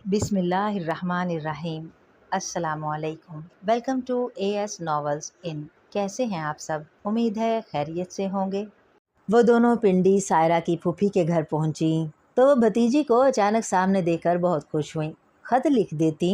बिस्मिल्लाहिर्रहमानिर्रहीम। अस्सलामुअलैकुम। Welcome to as novels इन। कैसे हैं आप सब? उम्मीद है खैरियत से होंगे। वो दोनों पिंडी सायरा की फूफी के घर पहुंची तो वो भतीजी को अचानक सामने देखकर बहुत खुश हुई। खत लिख देती,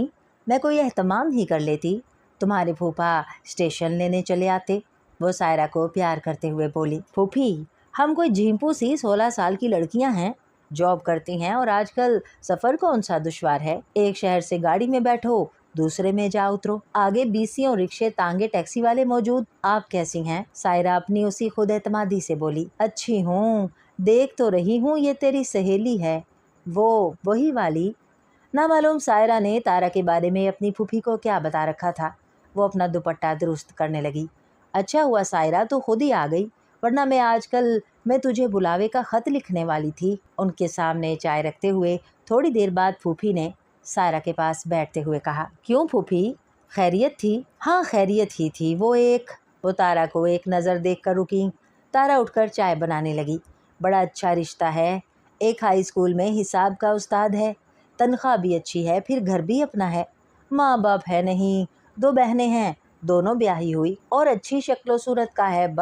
मैं कोई एहतमाम ही कर लेती। तुम्हारे फूफा स्टेशन लेने चले आते। वो सायरा को प्यार करते हुए बोली, फूफी हम कोई झींपू सी 16 साल की लड़कियां हैं, जॉब करती हैं और आजकल सफ़र कौन सा दुश्वार है। एक शहर से गाड़ी में बैठो, दूसरे में जा उतरो, आगे बीसियों रिक्शे तांगे टैक्सी वाले मौजूद। आप कैसी हैं? सायरा अपनी उसी खुद एतमादी से बोली। अच्छी हूँ, देख तो रही हूँ ये तेरी सहेली है, वो वही वाली। ना मालूम सायरा ने तारा के बारे में अपनी फूफी को क्या बता रखा था। वो अपना दुपट्टा दुरुस्त करने लगी। अच्छा हुआ सायरा तो खुद ही आ गई, वरना मैं तुझे बुलावे का खत लिखने वाली थी। उनके सामने चाय रखते हुए थोड़ी देर बाद फूफी ने सायरा के पास बैठते हुए कहा, क्यों फूफी, खैरियत थी? हाँ खैरियत ही थी। वो तारा को एक नज़र देख कर रुकी। तारा उठकर चाय बनाने लगी। बड़ा अच्छा रिश्ता है, एक हाई स्कूल में हिसाब का उस्ताद है, तनख्वाह भी अच्छी है, फिर घर भी अपना है, माँ बाप है नहीं, 2 बहनें हैं, दोनों ब्याही हुई और अच्छी शक्लो सूरत का है।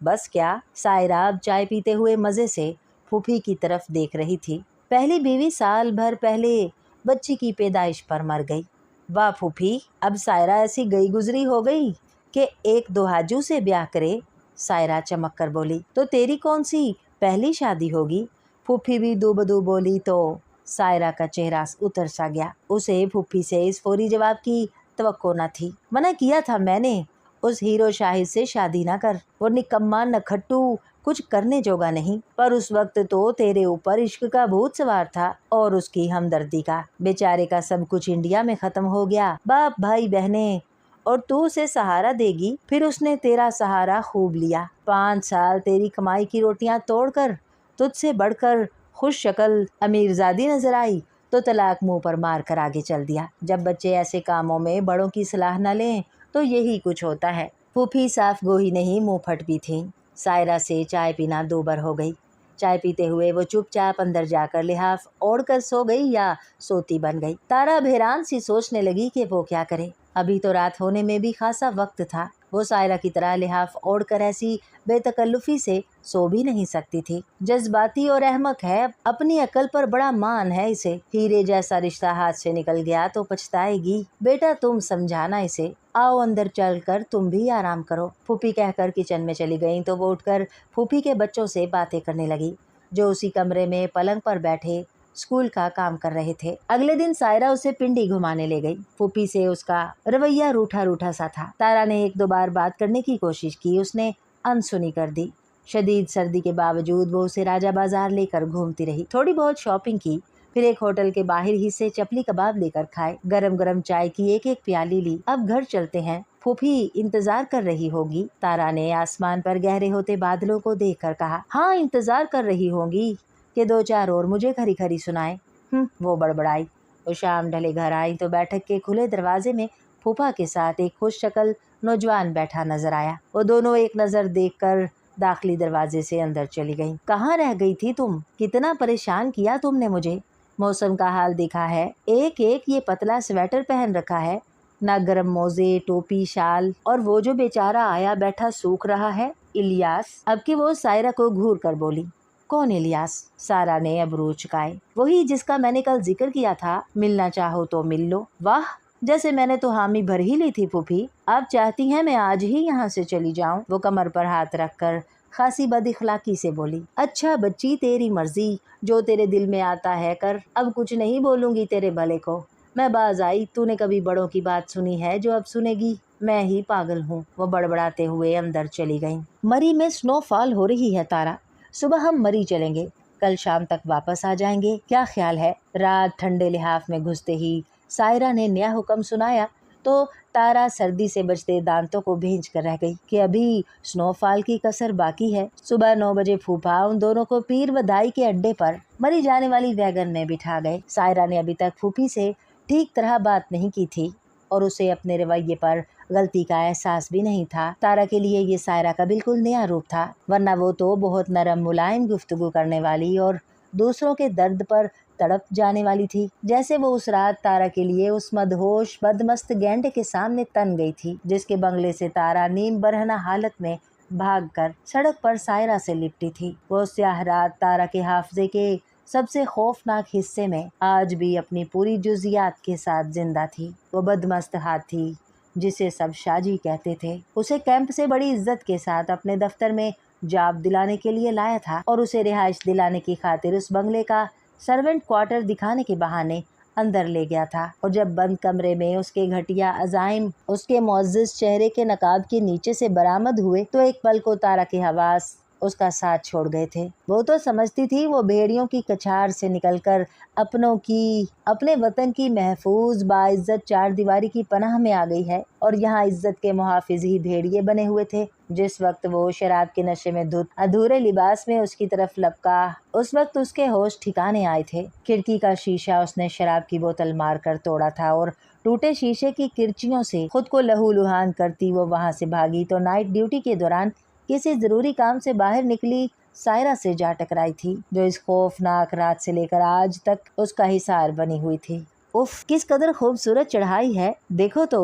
बस क्या? सायरा अब चाय पीते हुए मज़े से फूफी की तरफ देख रही थी। पहली बीवी साल भर पहले बच्ची की पैदाइश पर मर गई। वाह फूफी, अब सायरा ऐसी गई गुजरी हो गई कि एक दुहाजू से ब्याह करे। सायरा चमक कर बोली, तो तेरी कौन सी पहली शादी होगी? फूफी भी दूबदू बोली तो सायरा का चेहरा उतर सा गया। उसे फूफी से इस फौरी जवाब की तवक्को न थी। मना किया था मैंने, उस हीरो शाहिद से शादी ना कर, वो निकम्मा नखट्टू, कुछ करने जोगा नहीं। पर उस वक्त तो तेरे ऊपर इश्क का भूत सवार था और उसकी हमदर्दी का। बेचारे का सब कुछ इंडिया में खत्म हो गया, बाप भाई बहनें, और तू उसे सहारा देगी। फिर उसने तेरा सहारा खूब लिया। 5 साल तेरी कमाई की रोटियां तोड़कर तुझसे बढ़कर खुश शक्ल अमीरजादी नजर आई तो तलाक मुंह पर मार कर आगे चल दिया। जब बच्चे ऐसे कामों में बड़ों की सलाह न लें तो यही कुछ होता है। फूफी साफ गोही नहीं मुंह फट भी थी। सायरा से चाय पीना दूबर हो गई। चाय पीते हुए वो चुपचाप अंदर जाकर लिहाफ ओढ़ कर सो गई या सोती बन गई। तारा हैरान सी सोचने लगी कि वो क्या करे। अभी तो रात होने में भी खासा वक्त था। वो सायरा की तरह लिहाफ ओढ़ कर ऐसी बेतकल्लुफी से सो भी नहीं सकती थी। जज्बाती और अहमक है, अपनी अकल पर बड़ा मान है इसे। हीरे जैसा रिश्ता हाथ से निकल गया तो पछताएगी। बेटा तुम समझाना इसे, आओ अंदर चलकर तुम भी आराम करो। फूफी कहकर किचन में चली गई तो वो उठकर फूफी के बच्चों से बातें करने लगी, जो उसी कमरे में पलंग पर बैठे स्कूल का काम कर रहे थे। अगले दिन सायरा उसे पिंडी घुमाने ले गई। फूफी से उसका रवैया रूठा रूठा सा था। तारा ने 1-2 बार बात करने की कोशिश की, उसने अनसुनी कर दी। शदीद सर्दी के बावजूद वो उसे राजा बाजार लेकर घूमती रही। थोड़ी बहुत शॉपिंग की, फिर एक होटल के बाहर ही से चपली कबाब लेकर खाए। गरम गरम चाय की एक एक प्याली ली। अब घर चलते हैं, फूफी इंतजार कर रही होगी। तारा ने आसमान पर गहरे होते बादलों को देखकर कहा, हाँ इंतजार कर रही होंगी कि 2-4 और मुझे खरी खरी सुनाए। वो बड़बड़ाई। वो शाम ढले घर आई तो बैठक के खुले दरवाजे में फूफा के साथ एक खुश शक्ल नौजवान बैठा नजर आया। वो दोनों एक नजर देखकर दाखिली दरवाजे से अंदर चली गईं। कहाँ रह गई थी तुम? कितना परेशान किया तुमने मुझे। मौसम का हाल देखा है, एक एक ये पतला स्वेटर पहन रखा है, ना गर्म मोजे, टोपी, शाल, और वो जो बेचारा आया बैठा सूख रहा है, इलियास। अब कि वो सायरा को घूर कर बोली, कौन इलियास? सारा ने अबरू चुकाए। वही जिसका मैंने कल जिक्र किया था, मिलना चाहो तो मिल लो। वाह, जैसे मैंने तो हामी भर ही ली थी फूफी। आप चाहती हैं मैं आज ही यहाँ से चली जाऊँ? वो कमर पर हाथ रखकर खासी बदइखलाकी से बोली। अच्छा बच्ची, तेरी मर्जी, जो तेरे दिल में आता है कर। अब कुछ नहीं बोलूंगी तेरे भले को। मैं बाज आई, तूने कभी बड़ों की बात सुनी है जो अब सुनेगी? मैं ही पागल हूँ। वो बड़बड़ाते हुए अंदर चली गई। मरी में स्नोफॉल हो रही है तारा, सुबह हम मरी चलेंगे, कल शाम तक वापस आ जाएंगे, क्या ख्याल है? रात ठंडे लिहाफ में घुसते ही सायरा ने नया हुक्म सुनाया तो तारा सर्दी से बचते दांतों को भींच कर रह गई कि अभी स्नोफॉल की कसर बाकी है। सुबह 9 बजे फूफा उन दोनों को पीर बधाई के अड्डे पर मरी जाने वाली वैगन में बिठा गए। सायरा ने अभी तक फूफी से ठीक तरह बात नहीं की थी और उसे अपने रवैये पर गलती का एहसास भी नहीं था। तारा के लिए ये सायरा का बिल्कुल नया रूप था, वरना वो तो बहुत नरम मुलायम गुफ्तगू करने वाली और दूसरों के दर्द पर तड़प जाने वाली थी, जैसे वो उस रात तारा के लिए उस मदहोश बदमस्त गैंडे के सामने तन गई थी, जिसके बंगले से तारा नीम बरहना हालत में भागकर सड़क पर सायरा से लिपटी थी। वो स्याह रात तारा के हाफजे के सबसे खौफनाक हिस्से में आज भी अपनी पूरी जुजियात के साथ जिंदा थी। वो बदमस्त हाथी जिसे सब शाजी कहते थे, उसे कैंप से बड़ी इज्जत के साथ अपने दफ्तर में जाब दिलाने के लिए लाया था और उसे रिहाइश दिलाने की खातिर उस बंगले का सर्वेंट क्वार्टर दिखाने के बहाने अंदर ले गया था। और जब बंद कमरे में उसके घटिया अजाइम उसके मुअज़्ज़ज़ चेहरे के नकाब के नीचे से बरामद हुए तो एक पल को तारा के हवास उसका साथ छोड़ गए थे। वो तो समझती थी वो भेड़ियों की कछार से निकलकर अपने वतन की महफूज बाइज्जत चार दीवारी की पनाह में आ गई है और यहाँ इज्जत के मुहाफिज ही भेड़िए बने हुए थे। जिस वक्त वो शराब के नशे में धुत अधूरे लिबास में उसकी तरफ लपका, उस वक्त उसके होश ठिकाने आए थे। खिड़की का शीशा उसने शराब की बोतल मारकर तोड़ा था और टूटे शीशे की किरचियों से खुद को लहूलुहान करती वो वहां से भागी तो नाइट ड्यूटी के दौरान किसी जरूरी काम से बाहर निकली सायरा से जा टकराई थी, जो इस खौफनाक रात से लेकर आज तक उसका हिसार बनी हुई थी। उफ, किस कदर खूबसूरत चढ़ाई है, देखो तो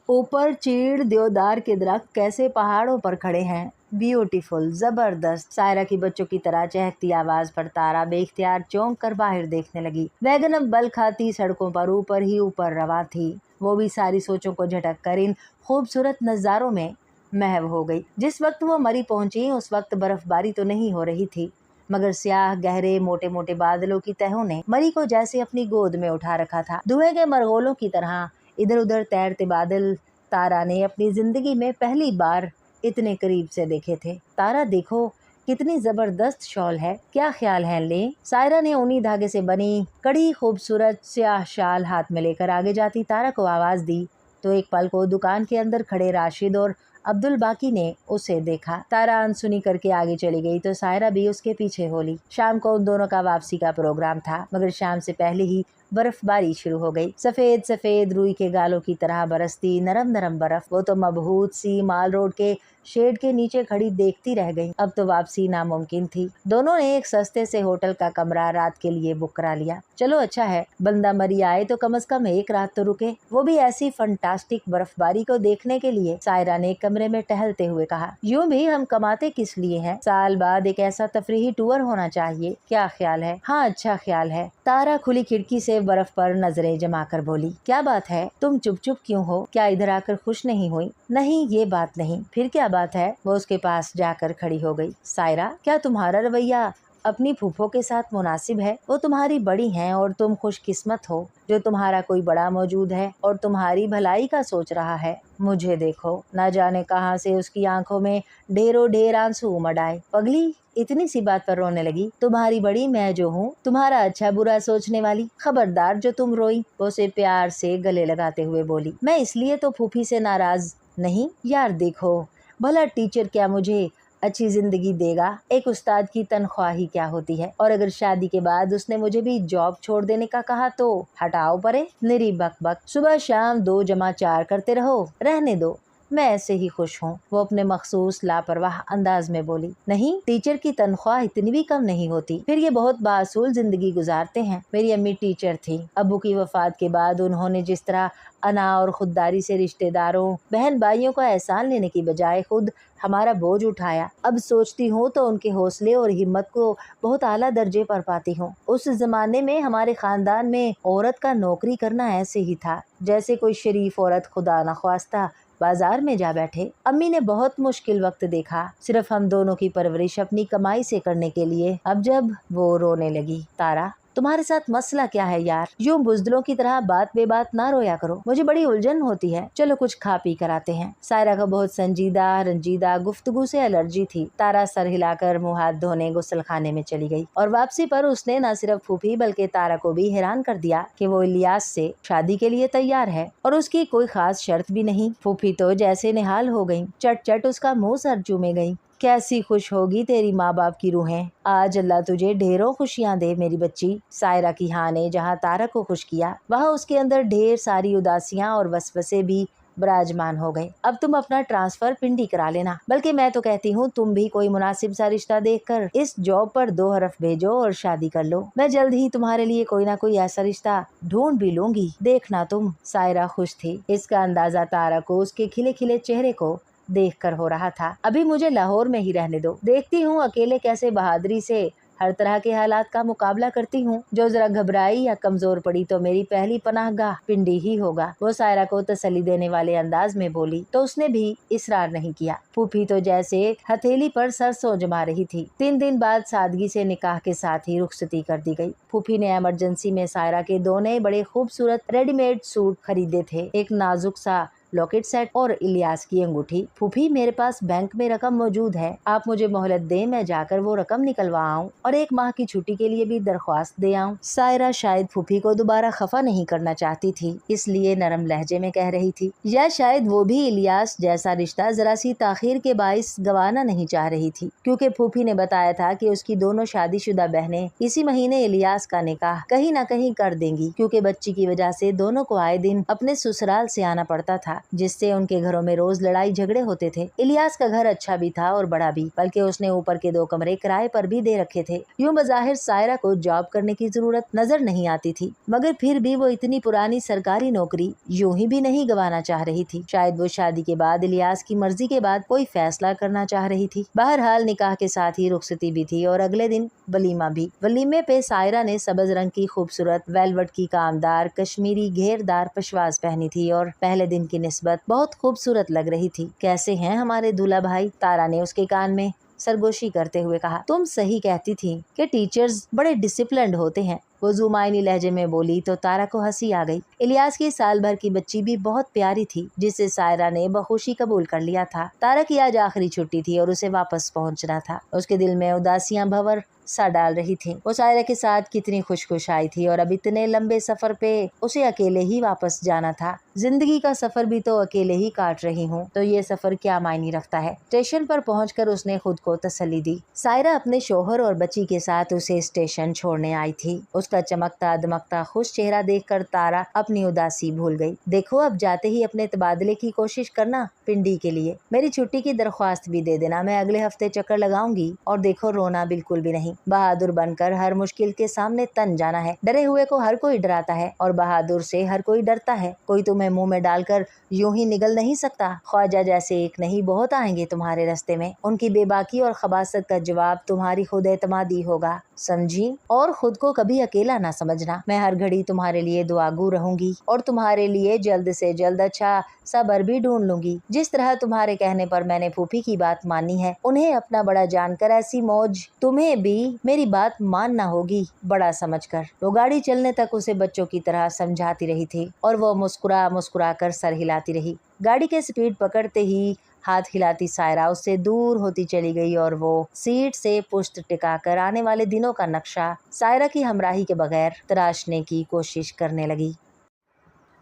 ऊपर चीड़ देवदार के दरख्त कैसे पहाड़ों पर खड़े हैं। ब्यूटीफुल, जबरदस्त। सायरा की बच्चों की तरह चहकती आवाज पर तारा बेख्तियार चौंक कर बाहर देखने लगी। वैगन अब बल खाती सड़कों पर ऊपर ही ऊपर रवा थी। वो भी सारी सोचों को झटक कर इन खूबसूरत नजारों में महव हो गई। जिस वक्त वो मरी पहुंची उस वक्त बर्फबारी तो नहीं हो रही थी, मगर स्याह गहरे मोटे मोटे बादलों की तहों ने मरी को जैसे अपनी गोद में उठा रखा था। धुएं के मरगोलों की तरह इधर उधर तैरते बादल तारा ने अपनी जिंदगी में पहली बार इतने करीब से देखे थे। तारा देखो कितनी जबरदस्त शॉल है, क्या ख्याल है ले। सायरा ने ऊनी धागे से बनी कड़ी खूबसूरत स्याह शाल हाथ में लेकर आगे जाती तारा को आवाज दी तो एक पल को दुकान के अंदर खड़े राशिद और अब्दुल बाकी ने उसे देखा। तारा अनसुनी करके आगे चली गई तो सायरा भी उसके पीछे हो ली। शाम को उन दोनों का वापसी का प्रोग्राम था, मगर शाम से पहले ही बर्फबारी शुरू हो गई। सफेद सफेद रुई के गालों की तरह बरसती नरम नरम बर्फ। वो तो मबहूत सी माल रोड के शेड के नीचे खड़ी देखती रह गई। अब तो वापसी नामुमकिन थी। दोनों ने एक सस्ते से होटल का कमरा रात के लिए बुक करा लिया। चलो अच्छा है, बंदा मरी आए तो कम से कम एक रात तो रुके, वो भी ऐसी फंटास्टिक बर्फबारी को देखने के लिए। सायरा ने कमरे में टहलते हुए कहा, यूं भी हम कमाते किस लिए हैं, साल बाद एक ऐसा तफरीही टूर होना चाहिए, क्या ख्याल है। हाँ, अच्छा ख्याल है। तारा खुली खिड़की से बर्फ पर नजरें जमा कर बोली, क्या बात है, तुम चुप चुप क्यों हो, क्या इधर आकर खुश नहीं हुई। नहीं, ये बात नहीं, फिर क्या बात है। वो उसके पास जाकर खड़ी हो गई। सायरा, क्या तुम्हारा रवैया अपनी फूफो के साथ मुनासिब है। वो तुम्हारी बड़ी हैं और तुम खुशकिस्मत हो जो तुम्हारा कोई बड़ा मौजूद है और तुम्हारी भलाई का सोच रहा है। मुझे देखो, ना जाने कहां से उसकी आंखों में ढेरों ढेर आंसू उमड़ आए। पगली, इतनी सी बात पर रोने लगी। तुम्हारी बड़ी मैं जो हूँ, तुम्हारा अच्छा बुरा सोचने वाली, खबरदार जो तुम रोई। वो उसे प्यार से गले लगाते हुए बोली, मैं इसलिए तो फूफी से नाराज नहीं। यार देखो, भला टीचर क्या मुझे अच्छी जिंदगी देगा, एक उस्ताद की तनख्वाह ही क्या होती है। और अगर शादी के बाद उसने मुझे भी जॉब छोड़ देने का कहा तो हटाओ परे, निरी बक बक, सुबह शाम 2 जमा 4 करते रहो, रहने दो, मैं ऐसे ही खुश हूँ। वो अपने मखसूस लापरवाह अंदाज में बोली, नहीं, टीचर की तनख्वाह इतनी भी कम नहीं होती, फिर ये बहुत बासूल जिंदगी गुजारते हैं। मेरी अम्मी टीचर थी, अब्बू की वफात के बाद उन्होंने जिस तरह अना और खुददारी से रिश्तेदारों बहन भाइयों का एहसान लेने की बजाय खुद हमारा बोझ उठाया, अब सोचती हूँ तो उनके हौसले और हिम्मत को बहुत आला दर्जे पर पाती हूँ। उस जमाने में हमारे खानदान में औरत का नौकरी करना ऐसे ही था जैसे कोई शरीफ औरत खुदा न ख्वास्ता बाजार में जा बैठे। अम्मी ने बहुत मुश्किल वक्त देखा सिर्फ हम दोनों की परवरिश अपनी कमाई से करने के लिए। अब जब वो रोने लगी, तारा तुम्हारे साथ मसला क्या है यार, यूं बुजदिलों की तरह बात बेबात ना रोया करो, मुझे बड़ी उलझन होती है। चलो कुछ खा पी कर आते हैं। सायरा को बहुत संजीदा रंजीदा गुफ्तगू से एलर्जी थी। तारा सर हिलाकर मुंह हाथ धोने गुस्ल खाने में चली गई और वापसी पर उसने न सिर्फ फूफी बल्कि तारा को भी हैरान कर दिया कि वो इलियास से शादी के लिए तैयार है और उसकी कोई खास शर्त भी नहीं। फूफी तो जैसे निहाल हो गई, चट चट उसका मुंह सर चूमे गई। कैसी खुश होगी तेरी माँ बाप की रूहें, आज अल्लाह तुझे ढेरों खुशियां दे मेरी बच्ची। सायरा की हाँ ने जहाँ तारा को खुश किया वहाँ उसके अंदर ढेर सारी उदासियां और वसवसे भी विराजमान हो गए। अब तुम अपना ट्रांसफर पिंडी करा लेना, बल्कि मैं तो कहती हूँ तुम भी कोई मुनासिब सा रिश्ता देखकर इस जॉब पर 2 हरफ भेजो और शादी कर लो। मैं जल्द ही तुम्हारे लिए कोई ना कोई ऐसा रिश्ता ढूंढ भी लूंगी, देखना तुम। सायरा खुश थी। इसका अंदाजा तारा को उसके खिले खिले चेहरे को देखकर हो रहा था। अभी मुझे लाहौर में ही रहने दो, देखती हूँ अकेले कैसे बहादुरी से हर तरह के हालात का मुकाबला करती हूँ। जो जरा घबराई या कमजोर पड़ी तो मेरी पहली पनाहगाह पिंडी ही होगा। वो सायरा को तसल्ली देने वाले अंदाज में बोली तो उसने भी इसरार नहीं किया। फूफी तो जैसे हथेली पर सरसों जमा रही थी। 3 दिन बाद सादगी से निकाह के साथ ही रुखसती कर दी गई। फूफी ने इमरजेंसी में सायरा के 2 नए बड़े खूबसूरत रेडीमेड सूट खरीदे थे, एक नाजुक सा लॉकेट सेट और इलियास की अंगूठी। फूफी, मेरे पास बैंक में रकम मौजूद है, आप मुझे मोहलत दें, मैं जाकर वो रकम निकलवा आऊं और 1 माह की छुट्टी के लिए भी दरख्वास्त दे आऊं। सायरा शायद फूफी को दोबारा खफा नहीं करना चाहती थी, इसलिए नरम लहजे में कह रही थी, या शायद वो भी इलियास जैसा रिश्ता जरा सी ताखीर के बाइस गंवाना नहीं चाह रही थी, क्योंकि फूफी ने बताया था कि उसकी दोनों शादीशुदा बहनें इसी महीने इलियास का निकाह कहीं न कहीं कर देंगी, क्योंकि बच्ची की वजह से दोनों को आए दिन अपने ससुराल से आना पड़ता था, जिससे उनके घरों में रोज लड़ाई झगड़े होते थे। इलियास का घर अच्छा भी था और बड़ा भी, बल्कि उसने ऊपर के 2 कमरे किराए पर भी दे रखे थे। यूं बज़ाहिर सायरा को जॉब करने की जरूरत नजर नहीं आती थी, मगर फिर भी वो इतनी पुरानी सरकारी नौकरी यूं ही भी नहीं गंवाना चाह रही थी। शायद वो शादी के बाद इलियास की मर्जी के बाद कोई फैसला करना चाह रही थी। बहरहाल निकाह के साथ ही रुखसती भी थी और अगले दिन वलीमा भी। वलीमे पे सायरा ने सबज रंग की खूबसूरत वेलवेट की कामदार कश्मीरी घेरदार पशवाज पहनी थी और पहले दिन की निस्बत बहुत खूबसूरत लग रही थी। कैसे हैं हमारे दूल्हा भाई? तारा ने उसके कान में सरगोशी करते हुए कहा। तुम सही कहती थी कि टीचर्स बड़े डिसिप्लिन्ड होते हैं, वो जुमाइनी लहजे में बोली तो तारा को हंसी आ गई। इलियास की साल भर की बच्ची भी बहुत प्यारी थी, जिसे सायरा ने बखुशी कबूल कर लिया था। तारा की आज आखिरी छुट्टी थी और उसे वापस पहुंचना था। उसके दिल में उदासियां भंवर सा डाल रही थी। वो सायरा के साथ कितनी खुश आई थी और अब इतने लंबे सफर पे उसे अकेले ही वापस जाना था। जिंदगी का सफर भी तो अकेले ही काट रही हूँ, तो ये सफर क्या मायने रखता है। स्टेशन पर पहुंचकर उसने खुद को तसल्ली दी। सायरा अपने शोहर और बच्ची के साथ उसे स्टेशन छोड़ने आई थी। उसका चमकता दमकता खुश चेहरा देखकर तारा अपनी उदासी भूल गई। देखो, अब जाते ही अपने तबादले की कोशिश करना पिंडी के लिए। मेरी छुट्टी की दरख्वास्त भी दे देना, मैं अगले हफ्ते चक्कर लगाऊंगी। और देखो, रोना बिल्कुल भी नहीं। बहादुर बनकर हर मुश्किल के सामने तन जाना है। डरे हुए को हर कोई डराता है और बहादुर से हर कोई डरता है। कोई तुम्हें मुंह में डालकर यूं ही निगल नहीं सकता। ख्वाजा जैसे एक नहीं बहुत आएंगे तुम्हारे रास्ते में। उनकी बेबाकी और खबासत का जवाब तुम्हारी खुद एतमादी होगा, समझी? और खुद को कभी अकेला ना समझना। मैं हर घड़ी तुम्हारे लिए दुआगू रहूंगी और तुम्हारे लिए जल्द से जल्द अच्छा सबर भी ढूंढ लूंगी। जिस तरह तुम्हारे कहने पर मैंने फूफी की बात मानी है, उन्हें अपना बड़ा जानकर ऐसी मौज तुम्हें भी मेरी बात मानना होगी, बड़ा समझकर। वो गाड़ी चलने तक उसे बच्चों की तरह समझाती रही थी और वो मुस्कुरा मुस्कुरा कर सर हिलाती रही। गाड़ी के स्पीड पकड़ते ही हाथ हिलाती सायरा उससे दूर होती चली गई और वो सीट से पुश्त टिकाकर आने वाले दिनों का नक्शा सायरा की हमराही के बगैर तराशने की कोशिश करने लगी।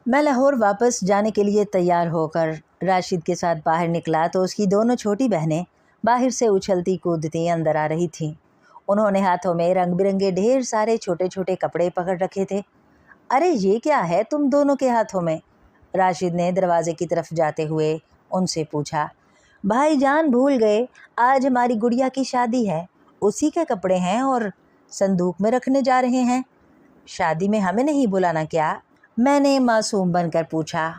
मैं लाहौर वापस जाने के लिए तैयार होकर राशिद के साथ बाहर निकला तो उसकी दोनों छोटी बहनें बाहर से उछलती कूदती अंदर आ रही थीं। उन्होंने हाथों में रंग बिरंगे ढेर सारे छोटे छोटे कपड़े पकड़ रखे थे। अरे ये क्या है तुम दोनों के हाथों में? राशिद ने दरवाजे की तरफ जाते हुए उनसे पूछा। भाईजान भूल गए, आज हमारी गुड़िया की शादी है, उसी के कपड़े हैं और संदूक में रखने जा रहे हैं। शादी में हमें नहीं बुलाना क्या? मैंने मासूम बनकर पूछा।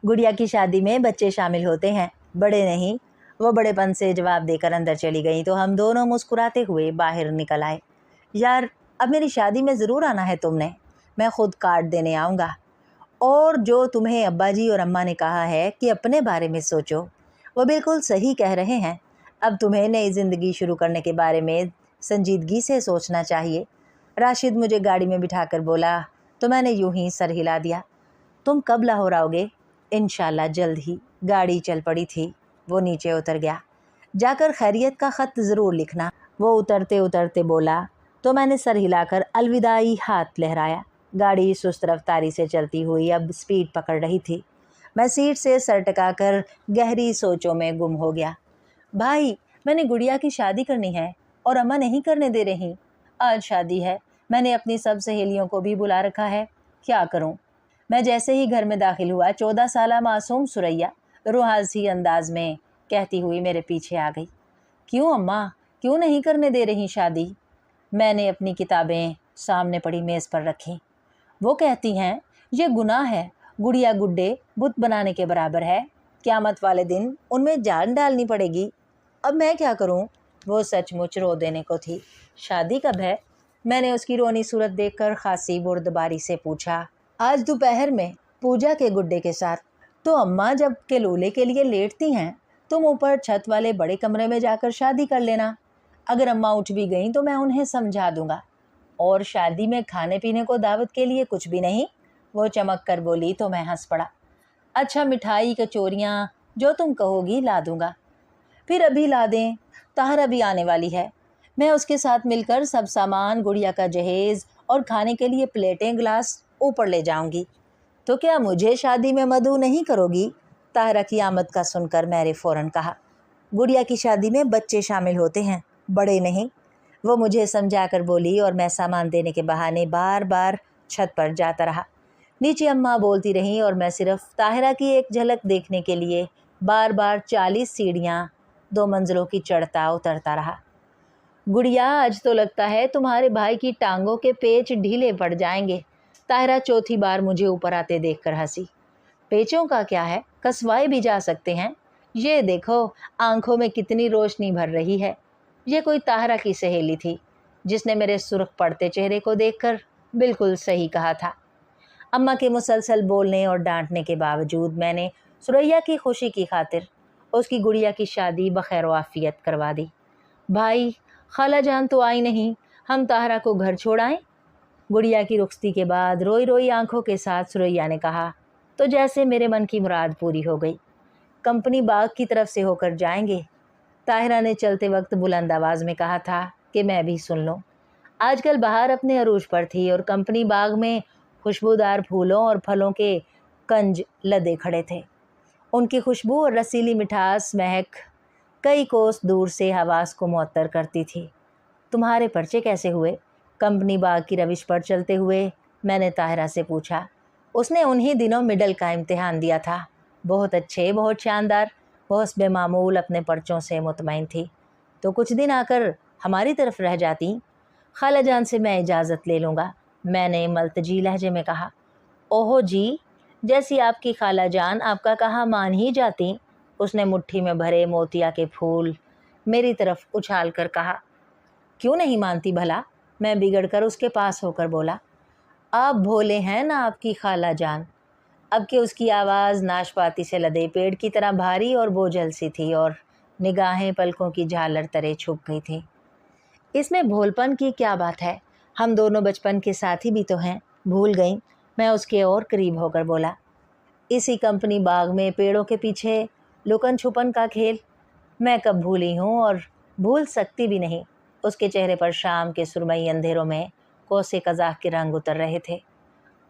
गुड़िया की शादी में बच्चे शामिल होते हैं, बड़े नहीं। वो बड़ेपन से जवाब देकर अंदर चली गई तो हम दोनों मुस्कुराते हुए बाहर निकल आए। यार, अब मेरी शादी में ज़रूर आना है तुमने, मैं खुद कार्ड देने आऊँगा। और जो तुम्हें अब्बा जी और अम्मा ने कहा है कि अपने बारे में सोचो, वो बिल्कुल सही कह रहे हैं। अब तुम्हें नई ज़िंदगी शुरू करने के बारे में संजीदगी से सोचना चाहिए। राशिद मुझे गाड़ी में बिठाकर बोला तो मैंने यूं ही सर हिला दिया। तुम कब लाहौर आओगे? इंशाल्लाह जल्द ही। गाड़ी चल पड़ी थी। वो नीचे उतर गया। जाकर खैरियत का ख़त ज़रूर लिखना, वो उतरते उतरते बोला तो मैंने सर हिलाकर अलविदाई हाथ लहराया। गाड़ी सुस्त रफ्तारी से चलती हुई अब स्पीड पकड़ रही थी। मैं सीट से सर टकाकर गहरी सोचों में गुम हो गया। भाई, मैंने गुड़िया की शादी करनी है और अम्मा नहीं करने दे रही। आज शादी है, मैंने अपनी सब सहेलियों को भी बुला रखा है, क्या करूं? मैं जैसे ही घर में दाखिल हुआ 14 साला मासूम सुरैया रुहासी अंदाज में कहती हुई मेरे पीछे आ गई। क्यों अम्मा, क्यों नहीं करने दे रही शादी? मैंने अपनी किताबें सामने पड़ी मेज़ पर रखी। वो कहती हैं ये गुनाह है, गुड़िया गुड्डे बुत बनाने के बराबर है, क़यामत वाले दिन उनमें जान डालनी पड़ेगी। अब मैं क्या करूं? वो सचमुच रो देने को थी। शादी कब है? मैंने उसकी रोनी सूरत देखकर खासी बुर्दबारी से पूछा। आज दोपहर में पूजा के गुड्डे के साथ। तो अम्मा जब के लूले के लिए लेटती हैं तुम ऊपर छत वाले बड़े कमरे में जाकर शादी कर लेना। अगर अम्मा उठ भी गईं तो मैं उन्हें समझा दूंगा। और शादी में खाने पीने को दावत के लिए कुछ भी नहीं? वो चमक कर बोली तो मैं हंस पड़ा। अच्छा, मिठाई कचौरियाँ जो तुम कहोगी ला दूंगा। फिर अभी ला दें, ताहरा भी आने वाली है। मैं उसके साथ मिलकर सब सामान, गुड़िया का जहेज और खाने के लिए प्लेटें गिलास ऊपर ले जाऊंगी। तो क्या मुझे शादी में मदऊ नहीं करोगी? ताहरा की आमद का सुनकर मैंने फ़ौरन कहा। गुड़िया की शादी में बच्चे शामिल होते हैं, बड़े नहीं। वो मुझे समझा कर बोली और मैं सामान देने के बहाने बार बार छत पर जाता रहा। नीचे अम्मा बोलती रहीं और मैं सिर्फ ताहिरा की एक झलक देखने के लिए बार बार 40 सीढ़ियाँ 2 मंजिलों की चढ़ता उतरता रहा। गुड़िया, आज तो लगता है तुम्हारे भाई की टांगों के पेच ढीले पड़ जाएंगे। ताहिरा चौथी बार मुझे ऊपर आते देखकर हंसी। पेचों का क्या है, कसवाए भी जा सकते हैं। ये देखो आंखों में कितनी रोशनी भर रही है। ये कोई ताहिरा की सहेली थी जिसने मेरे सुर्ख पड़ते चेहरे को देखकर बिल्कुल सही कहा था। अम्मा के मुसलसल बोलने और डांटने के बावजूद मैंने सुरैया की खुशी की खातिर उसकी गुड़िया की शादी बखैर आफियत करवा दी। भाई, खाला जान तो आई नहीं, हम ताहिरा को घर छोड़ाएं? गुड़िया की रुखसती के बाद रोई रोई आंखों के साथ सुरैया ने कहा। तो जैसे मेरे मन की मुराद पूरी हो गई। कंपनी बाग की तरफ से होकर जाएंगे। ताहिरा ने चलते वक्त बुलंद आवाज़ में कहा था कि मैं भी सुन लूँ। आजकल बहार अपने अरूज पर थी और कंपनी बाग में खुशबूदार फूलों और फलों के कंज लदे खड़े थे। उनकी खुशबू और रसीली मिठास महक कई कोस दूर से हवास को मुअत्तर करती थी। तुम्हारे पर्चे कैसे हुए? कंपनी बाग की रविश पर चलते हुए मैंने ताहिरा से पूछा। उसने उन्हीं दिनों मिडल का इम्तिहान दिया था। बहुत अच्छे, बहुत शानदार। वो हस्बे मामूल अपने पर्चों से मुतमईन थी। तो कुछ दिन आकर हमारी तरफ रह जाती। खाला जान से मैं इजाज़त ले लूँगा, मैंने मल्तजी लहजे में कहा। ओहो जी, जैसी आपकी खाला जान आपका कहा मान ही जाती। उसने मुट्ठी में भरे मोतिया के फूल मेरी तरफ उछाल कर कहा। क्यों नहीं मानती भला? मैं बिगड़कर उसके पास होकर बोला। आप भोले हैं ना आपकी खाला जान। अब कि उसकी आवाज़ नाशपाती से लदे पेड़ की तरह भारी और बोझल सी थी और निगाहें पलकों की झालर तरह छुप गई थी। इसमें भोलपन की क्या बात है? हम दोनों बचपन के साथी भी तो हैं। भूल गई? मैं उसके और करीब होकर बोला। इसी कंपनी बाग में पेड़ों के पीछे लुकन छुपन का खेल मैं कब भूली हूँ और भूल सकती भी नहीं। उसके चेहरे पर शाम के सुरमई अंधेरों में कोसे कज़ाक के रंग उतर रहे थे।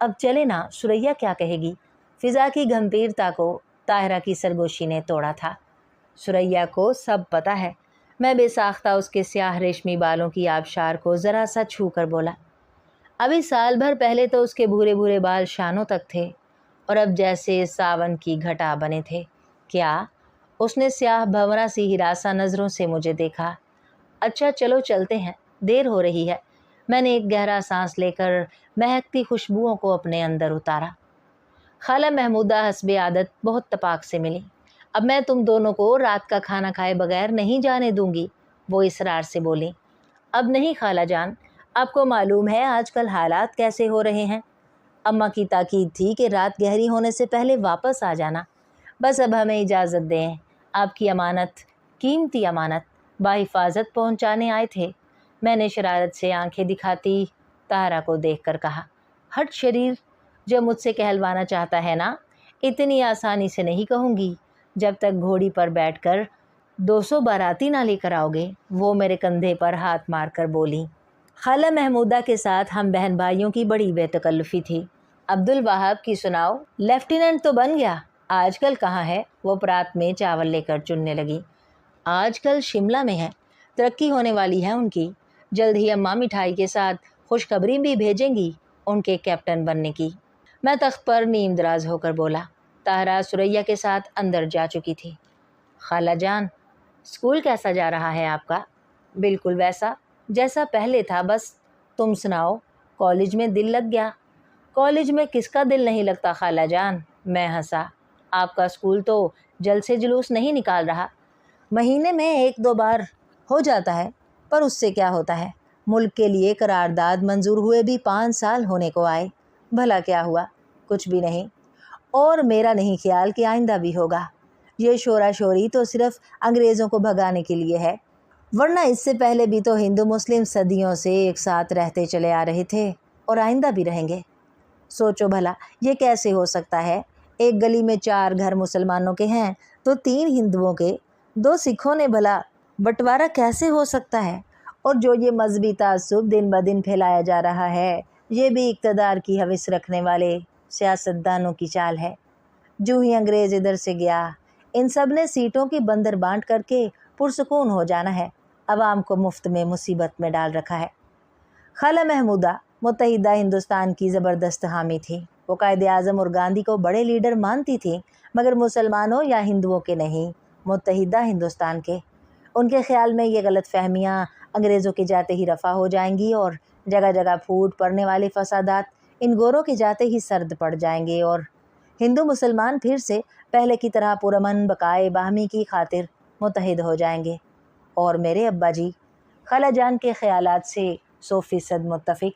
अब चले ना, सुरैया क्या कहेगी? फिज़ा की गंभीरता को ताहिरा की सरगोशी ने तोड़ा था। सुरैया को सब पता है। मैं बेसाख्ता उसके स्याह रेशमी बालों की आबशार को ज़रा सा छू कर बोला। अभी साल भर पहले तो उसके भूरे भूरे बाल शानों तक थे और अब जैसे सावन की घटा बने थे। क्या? उसने स्याह भंवरा सी हिरासा नज़रों से मुझे देखा। अच्छा चलो चलते हैं, देर हो रही है। मैंने एक गहरा सांस लेकर महकती खुशबुओं को अपने अंदर उतारा। खाला महमूदा हस्बे आदत बहुत तपाक से मिली। अब मैं तुम दोनों को रात का खाना खाए बगैर नहीं जाने दूंगी, वो इसरार से बोली। अब नहीं खाला जान, आपको मालूम है आजकल हालात कैसे हो रहे हैं। अम्मा की ताकीद थी कि रात गहरी होने से पहले वापस आ जाना। बस अब हमें इजाज़त दें। आपकी अमानत, कीमती अमानत बाहिफाजत पहुंचाने आए थे। मैंने शरारत से आंखें दिखाती ताहरा को देखकर कहा। हट शरीर, जो मुझसे कहलवाना चाहता है ना, इतनी आसानी से नहीं कहूँगी। जब तक घोड़ी पर बैठकर 200 बाराती ना लेकर आओगे। वो मेरे कंधे पर हाथ मारकर बोली। खाला महमूदा के साथ हम बहन भाइयों की बड़ी बेतकल्लुफ़ी थी। अब्दुल वहाब की सुनाओ, लेफ्टिनेंट तो बन गया, आजकल कहाँ है? वो परात में चावल लेकर चुनने लगी। आजकल शिमला में है, तरक्की होने वाली है उनकी। जल्द ही अम्मा मिठाई के साथ खुशखबरी भी भेजेंगी उनके कैप्टन बनने की। मैं तख्त पर नीम दराज होकर बोला। ताहरा सुरैया के साथ अंदर जा चुकी थी। खाला जान, स्कूल कैसा जा रहा है आपका? बिल्कुल वैसा जैसा पहले था, बस तुम सुनाओ, कॉलेज में दिल लग गया? कॉलेज में किसका दिल नहीं लगता खाला जान, मैं हंसा। आपका स्कूल तो जल से जुलूस नहीं निकाल रहा। महीने में 1-2 बार हो जाता है, पर उससे क्या होता है। मुल्क के लिए करारदाद मंजूर हुए भी 5 साल होने को आए। भला क्या हुआ? कुछ भी नहीं, और मेरा नहीं ख्याल कि आइंदा भी होगा। ये शोरा शोरी तो सिर्फ अंग्रेज़ों को भगाने के लिए है, वरना इससे पहले भी तो हिंदू मुस्लिम सदियों से एक साथ रहते चले आ रहे थे और आइंदा भी रहेंगे। सोचो भला, ये कैसे हो सकता है? एक गली में 4 घर मुसलमानों के हैं तो 3 हिंदुओं के, 2 सिखों ने, भला बंटवारा कैसे हो सकता है? और जो ये मजहबी तासुब दिन ब दिन फैलाया जा रहा है, ये भी इक़्तिदार की हविस रखने वाले सियासतदानों की चाल है। जो ही अंग्रेज़ इधर से गया, इन सब ने सीटों की बंदर बांट करके पुरसुकून हो जाना है, अवाम को मुफ्त में मुसीबत में डाल रखा है। खाला महमूदा मुत्तहिदा हिंदुस्तान की ज़बरदस्त हामी थी। वो कायदे आज़म और गांधी को बड़े लीडर मानती थी, मगर मुसलमानों या हिंदुओं के नहीं, मुत्तहिदा हिंदुस्तान के। उनके ख़्याल में ये गलत फहमियाँ अंग्रेज़ों के जाते ही रफ़ा हो जाएंगी और जगह जगह फूट पड़ने वाले फसादात इन गोरों के जाते ही सर्द पड़ जाएंगे और हिंदू मुसलमान फिर से पहले की तरह पुरअमन बकाए बाहमी की खातिर मुत्तहिद हो जाएंगे। और मेरे अब्बा जी खाला जान के ख़यालात से 100% मुत्तफ़िक।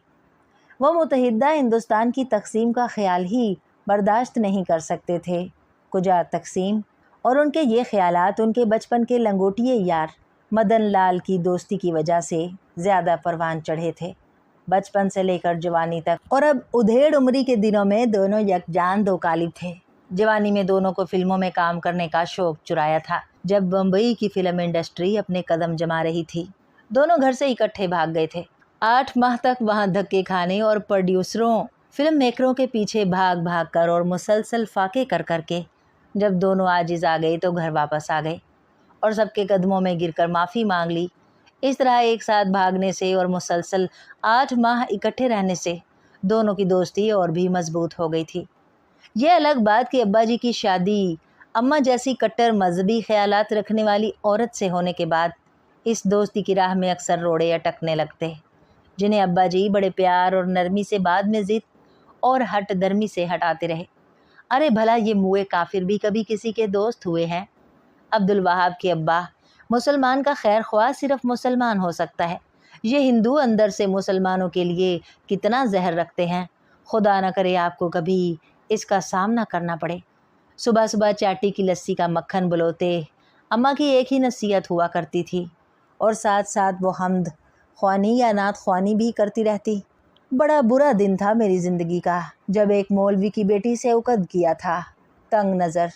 वो मुत्तहिदा हिंदुस्तान की तक़सीम का ख़याल ही बर्दाश्त नहीं कर सकते थे। कुजा तक़सीम और उनके ये ख़यालात उनके बचपन के लंगोटिए यार मदन लाल की दोस्ती की वजह से ज़्यादा परवान चढ़े थे। बचपन से लेकर जवानी तक, और अब उधेड़ उम्री के दिनों में दोनों यकजान दो कालिब थे। जवानी में दोनों को फिल्मों में काम करने का शौक चुराया था। जब बम्बई की फिल्म इंडस्ट्री अपने कदम जमा रही थी, दोनों घर से इकट्ठे भाग गए थे। 8 माह तक वहाँ धक्के खाने और प्रोड्यूसरों, फिल्म मेकरों के पीछे भाग भाग कर और मुसलसल फाके कर करके जब दोनों आजिज़ आ गए तो घर वापस आ गए और सबके कदमों में गिरकर माफ़ी मांग ली। इस तरह एक साथ भागने से और मुसलसल 8 माह इकट्ठे रहने से दोनों की दोस्ती और भी मजबूत हो गई थी। ये अलग बात कि अब्बा जी की शादी अम्मा जैसी कट्टर मजहबी ख्यालात रखने वाली औरत से होने के बाद इस दोस्ती की राह में अक्सर रोड़े अटकने लगते, जिन्हें अब्बा जी बड़े प्यार और नरमी से बाद में ज़िद और हट दर्मी से हटाते रहे। अरे भला ये मुए काफिर भी कभी किसी के दोस्त हुए हैं? अब्दुल वहाब के अब्बा मुसलमान का खैर ख्वाह सिर्फ मुसलमान हो सकता है। ये हिंदू अंदर से मुसलमानों के लिए कितना जहर रखते हैं, खुदा न करे आपको कभी इसका सामना करना पड़े। सुबह सुबह चाटी की लस्सी का मक्खन बुलोते अम्मा की एक ही नसीहत हुआ करती थी, और साथ साथ वो हम्द ख्वानी या नात ख्वानी भी करती रहती। बड़ा बुरा दिन था मेरी ज़िंदगी का जब एक मौलवी की बेटी से उकद किया था। तंग नज़र,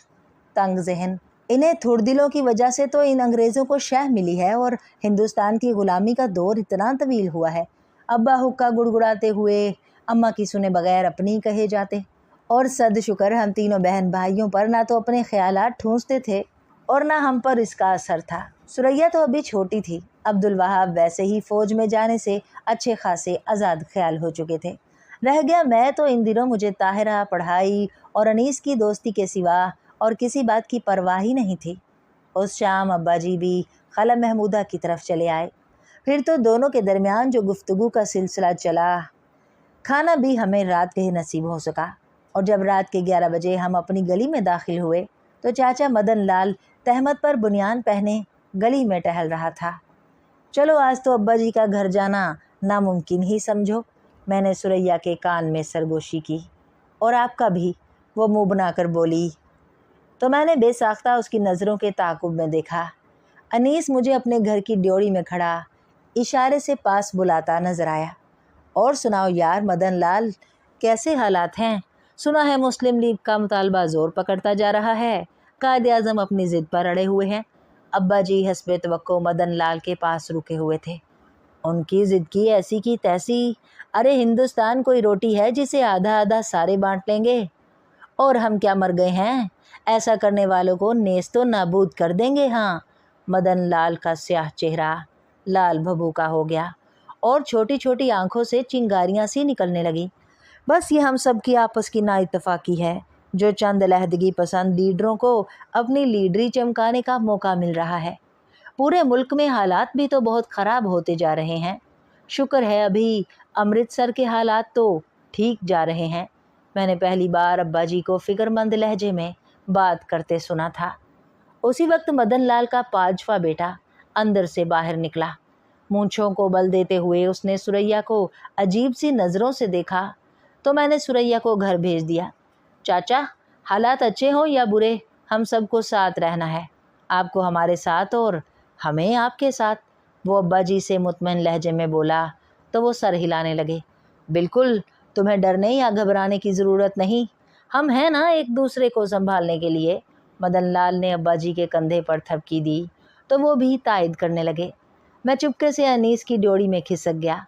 तंग जहन, इन्हें थुड़दिलों की वजह से तो इन अंग्रेज़ों को शह मिली है और हिंदुस्तान की ग़ुलामी का दौर इतना तवील हुआ है। अब्बा हुक्का गुड़गुड़ाते हुए अम्मा की सुने बगैर अपनी कहे जाते, और सद शुक्र हम तीनों बहन भाइयों पर ना तो अपने ख्यालात ठूंसते थे और ना हम पर इसका असर था। सुरैया तो अभी छोटी थी। अब्दुल वहाब वैसे ही फ़ौज में जाने से अच्छे खासे आज़ाद ख्याल हो चुके थे। रह गया मैं तो इन दिनों मुझे ताहिरा, पढ़ाई और अनीस की दोस्ती के सिवा और किसी बात की परवाह ही नहीं थी। उस शाम अब्बा जी भी खाला महमूदा की तरफ चले आए। फिर तो दोनों के दरमियान जो गुफ्तगू का सिलसिला चला, खाना भी हमें रात के ही नसीब हो सका। और जब रात के 11 बजे हम अपनी गली में दाखिल हुए तो चाचा मदन लाल तहमत पर बुनियान पहने गली में टहल रहा था। चलो आज तो अब्बा जी का घर जाना नामुमकिन ही समझो, मैंने सुरैया के कान में सरगोशी की। और आपका भी, वो मुँह बनाकर बोली। तो मैंने बेसाख्ता उसकी नज़रों के ताक़ुब में देखा। अनीस मुझे अपने घर की ड्योढ़ी में खड़ा इशारे से पास बुलाता नज़र आया। और सुनाओ यार मदन लाल, कैसे हालात हैं? सुना है मुस्लिम लीग का मुतालबा ज़ोर पकड़ता जा रहा है, कायदे आज़म अपनी ज़िद पर अड़े हुए हैं। अब्बा जी हस्बे तवक्को मदन लाल के पास रुके हुए थे। उनकी ज़िद की ऐसी की तैसी, अरे हिंदुस्तान कोई रोटी है जिसे आधा आधा सारे बांट लेंगे? और हम क्या मर गए हैं? ऐसा करने वालों को नेस्तो नाबूद कर देंगे। हाँ। मदन लाल का स्याह चेहरा लाल भभूका हो गया और छोटी छोटी आंखों से चिंगारियां सी निकलने लगी। बस ये हम सब की आपस की नाइत्तफाकी है, जो चंद अलहदगी पसंद लीडरों को अपनी लीडरी चमकाने का मौका मिल रहा है। पूरे मुल्क में हालात भी तो बहुत ख़राब होते जा रहे हैं। शुक्र है अभी अमृतसर के हालात तो ठीक जा रहे हैं। मैंने पहली बार अब्बा जी को फ़िक्रमंद लहजे में बात करते सुना था। उसी वक्त मदन लाल का पांचवा बेटा अंदर से बाहर निकला। मूंछों को बल देते हुए उसने सुरैया को अजीब सी नज़रों से देखा तो मैंने सुरैया को घर भेज दिया। चाचा, हालात अच्छे हों या बुरे, हम सबको साथ रहना है। आपको हमारे साथ और हमें आपके साथ। वो अब्बा जी से मुतमईन लहजे में बोला तो वो सर हिलाने लगे। बिल्कुल, तुम्हें डरने या घबराने की ज़रूरत नहीं, हम हैं ना एक दूसरे को संभालने के लिए। मदन लाल ने अब्बा जी के कंधे पर थपकी दी तो वो भी तायद करने लगे। मैं चुपके से अनीस की ड्योढ़ी में खिसक गया।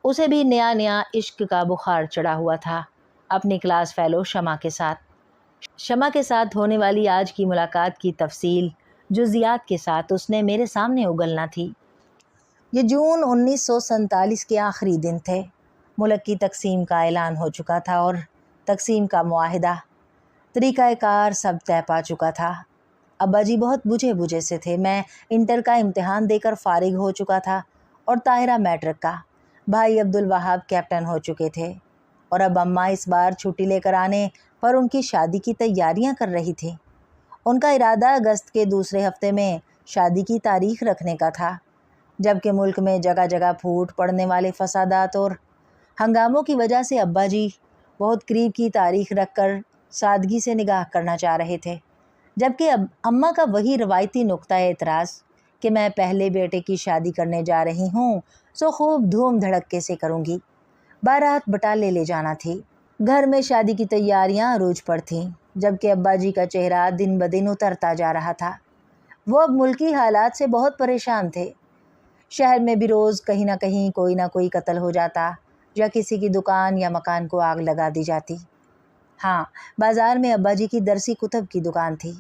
उसे भी नया नया इश्क का बुखार चढ़ा हुआ था, अपनी क्लास फेलो शमा के साथ। शमा के साथ होने वाली आज की मुलाकात की तफसील जुज़ियात के साथ उसने मेरे सामने उगलना थी। ये जून 1947 के आखिरी दिन थे। मुल्क की तकसीम का ऐलान हो चुका था और तकसीम का मुआहिदा, तरीक़ाकार सब तय पा चुका था। अब्बा जी बहुत बुझे बुझे से थे। मैं इंटर का इम्तिहान देकर फ़ारिग हो चुका था और ताहिरा मैट्रिक का। भाई अब्दुल वहाब कैप्टन हो चुके थे और अब अम्मा इस बार छुट्टी लेकर आने पर उनकी शादी की तैयारियां कर रही थी। उनका इरादा अगस्त के दूसरे हफ्ते में शादी की तारीख रखने का था, जबकि मुल्क में जगह जगह फूट पड़ने वाले फसादात और हंगामों की वजह से अब्बा जी बहुत करीब की तारीख रखकर सादगी से निगाह करना चाह रहे थे। जबकि अब अम्मा का वही रवायती नुक्ता एतराज़ कि मैं पहले बेटे की शादी करने जा रही हूँ सो खूब धूम धड़क्के से करूँगी। बारात बटाले ले जाना थी। घर में शादी की तैयारियां अरूज पर थीं, जबकि अब्बा जी का चेहरा दिन ब दिन उतरता जा रहा था। वो अब मुल्की हालात से बहुत परेशान थे। शहर में भी रोज़ कहीं ना कोई कत्ल हो जाता या किसी की दुकान या मकान को आग लगा दी जाती। हाँ, बाज़ार में अब्बा जी की दरसी कुतब की दुकान थी।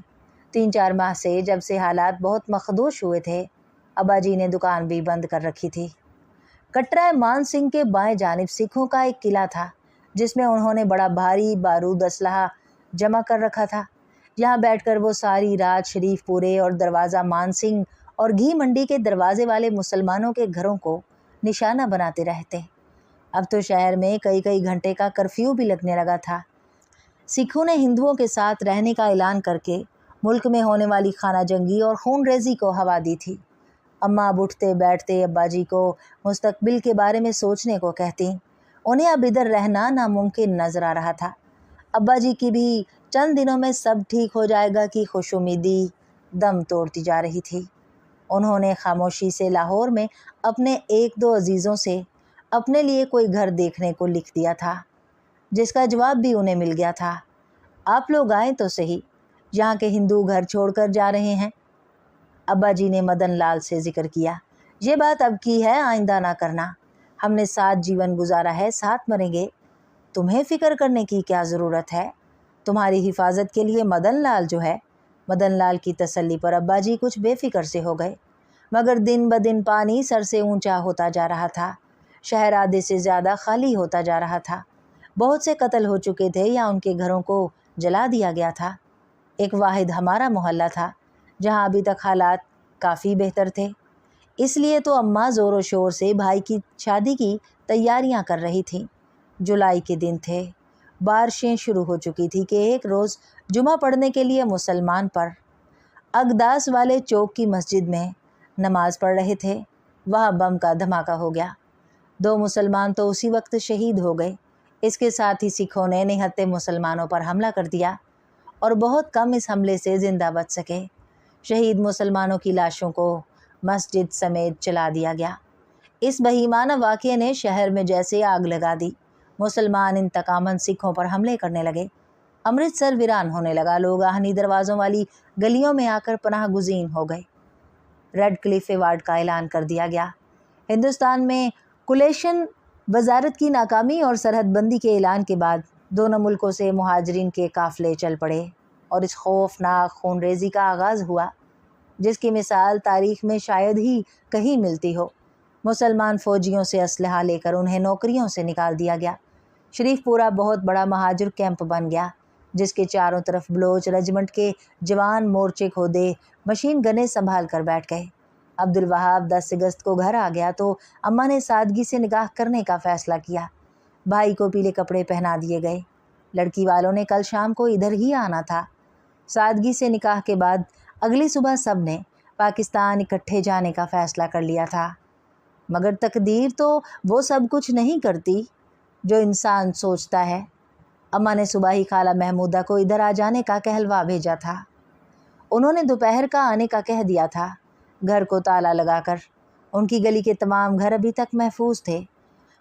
3-4 माह से जब से हालात बहुत मखदूश हुए थे, अब्बा जी ने दुकान भी बंद कर रखी थी। कटरा मान सिंह के बाएं जानिब सिखों का एक किला था, जिसमें उन्होंने बड़ा भारी बारूद असलहा जमा कर रखा था। यहाँ बैठकर वो सारी रात शरीफपुरे और दरवाज़ा मान सिंह और घी मंडी के दरवाजे वाले मुसलमानों के घरों को निशाना बनाते रहते। अब तो शहर में कई कई घंटे का कर्फ्यू भी लगने लगा था। सिखों ने हिंदुओं के साथ रहने का ऐलान करके मुल्क में होने वाली खाना जंगी और खून रेजी को हवा दी थी। अम्मा अब उठते बैठते अब्बा जी को मुस्तकबिल के बारे में सोचने को कहती। उन्हें अब इधर रहना नामुमकिन नज़र आ रहा था। अब्बा जी की भी चंद दिनों में सब ठीक हो जाएगा कि खुशुमीदी दम तोड़ती जा रही थी। उन्होंने खामोशी से लाहौर में अपने 1-2 अजीज़ों से अपने लिए कोई घर देखने को लिख दिया था, जिसका जवाब भी उन्हें मिल गया था। आप लोग आए तो सही, यहाँ के हिंदू घर छोड़कर जा रहे हैं। अब्बा जी ने मदन लाल से जिक्र किया। ये बात अब की है, आइंदा ना करना। हमने साथ जीवन गुजारा है, साथ मरेंगे। तुम्हें फ़िक्र करने की क्या ज़रूरत है? तुम्हारी हिफाजत के लिए मदन लाल जो है। मदन लाल की तसल्ली पर अब्बा जी कुछ बेफिक्र से हो गए। मगर दिन ब दिन पानी सर से ऊंचा होता जा रहा था। शहर आधे से ज़्यादा खाली होता जा रहा था। बहुत से कत्ल हो चुके थे या उनके घरों को जला दिया गया था। एक वाहिद हमारा मोहल्ला था जहाँ अभी तक हालात काफ़ी बेहतर थे। इसलिए तो अम्मा ज़ोर शोर से भाई की शादी की तैयारियां कर रही थी। जुलाई के दिन थे। बारिशें शुरू हो चुकी थी कि एक रोज़ जुमा पढ़ने के लिए मुसलमान पर अगदास वाले चौक की मस्जिद में नमाज पढ़ रहे थे। वहाँ बम का धमाका हो गया। 2 मुसलमान तो उसी वक्त शहीद हो गए। इसके साथ ही सिखों ने निहत्थे मुसलमानों पर हमला कर दिया और बहुत कम इस हमले से ज़िंदा बच सके। शहीद मुसलमानों की लाशों को मस्जिद समेत जला दिया गया। इस बहीमाना वाक़ये ने शहर में जैसे आग लगा दी। मुसलमान इंतकामन सिखों पर हमले करने लगे। अमृतसर वीरान होने लगा। लोग आहनी दरवाज़ों वाली गलियों में आकर पनाह गुज़ीन हो गए। रेड क्लिफ अवार्ड का ऐलान कर दिया गया। हिंदुस्तान में कुलेशन वजारत की नाकामी और सरहदबंदी के ऐलान के बाद दोनों मुल्कों से मुहाजिरीन के काफ़िले चल पड़े और इस खौफनाक खून रेजी का आगाज़ हुआ, जिसकी मिसाल तारीख़ में शायद ही कहीं मिलती हो। मुसलमान फ़ौजियों से असलहा लेकर उन्हें नौकरियों से निकाल दिया गया। शरीफ पूरा बहुत बड़ा महाजिर कैंप बन गया, जिसके चारों तरफ बलोच रेजिमेंट के जवान मोर्चे खोदे मशीन गने संभाल कर बैठ गए। अब्दुल वहाब 10 अगस्त को घर आ गया तो अम्मा ने सादगी से निकाह करने का फ़ैसला किया। भाई को पीले कपड़े पहना दिए गए। लड़की वालों ने कल शाम को इधर ही आना था। सादगी से निकाह के बाद अगली सुबह सब ने पाकिस्तान इकट्ठे जाने का फ़ैसला कर लिया था। मगर तकदीर तो वो सब कुछ नहीं करती जो इंसान सोचता है। अम्मा ने सुबह ही खाला महमूदा को इधर आ जाने का कहलवा भेजा था। उन्होंने दोपहर का आने का कह दिया था, घर को ताला लगाकर। उनकी गली के तमाम घर अभी तक महफूज थे।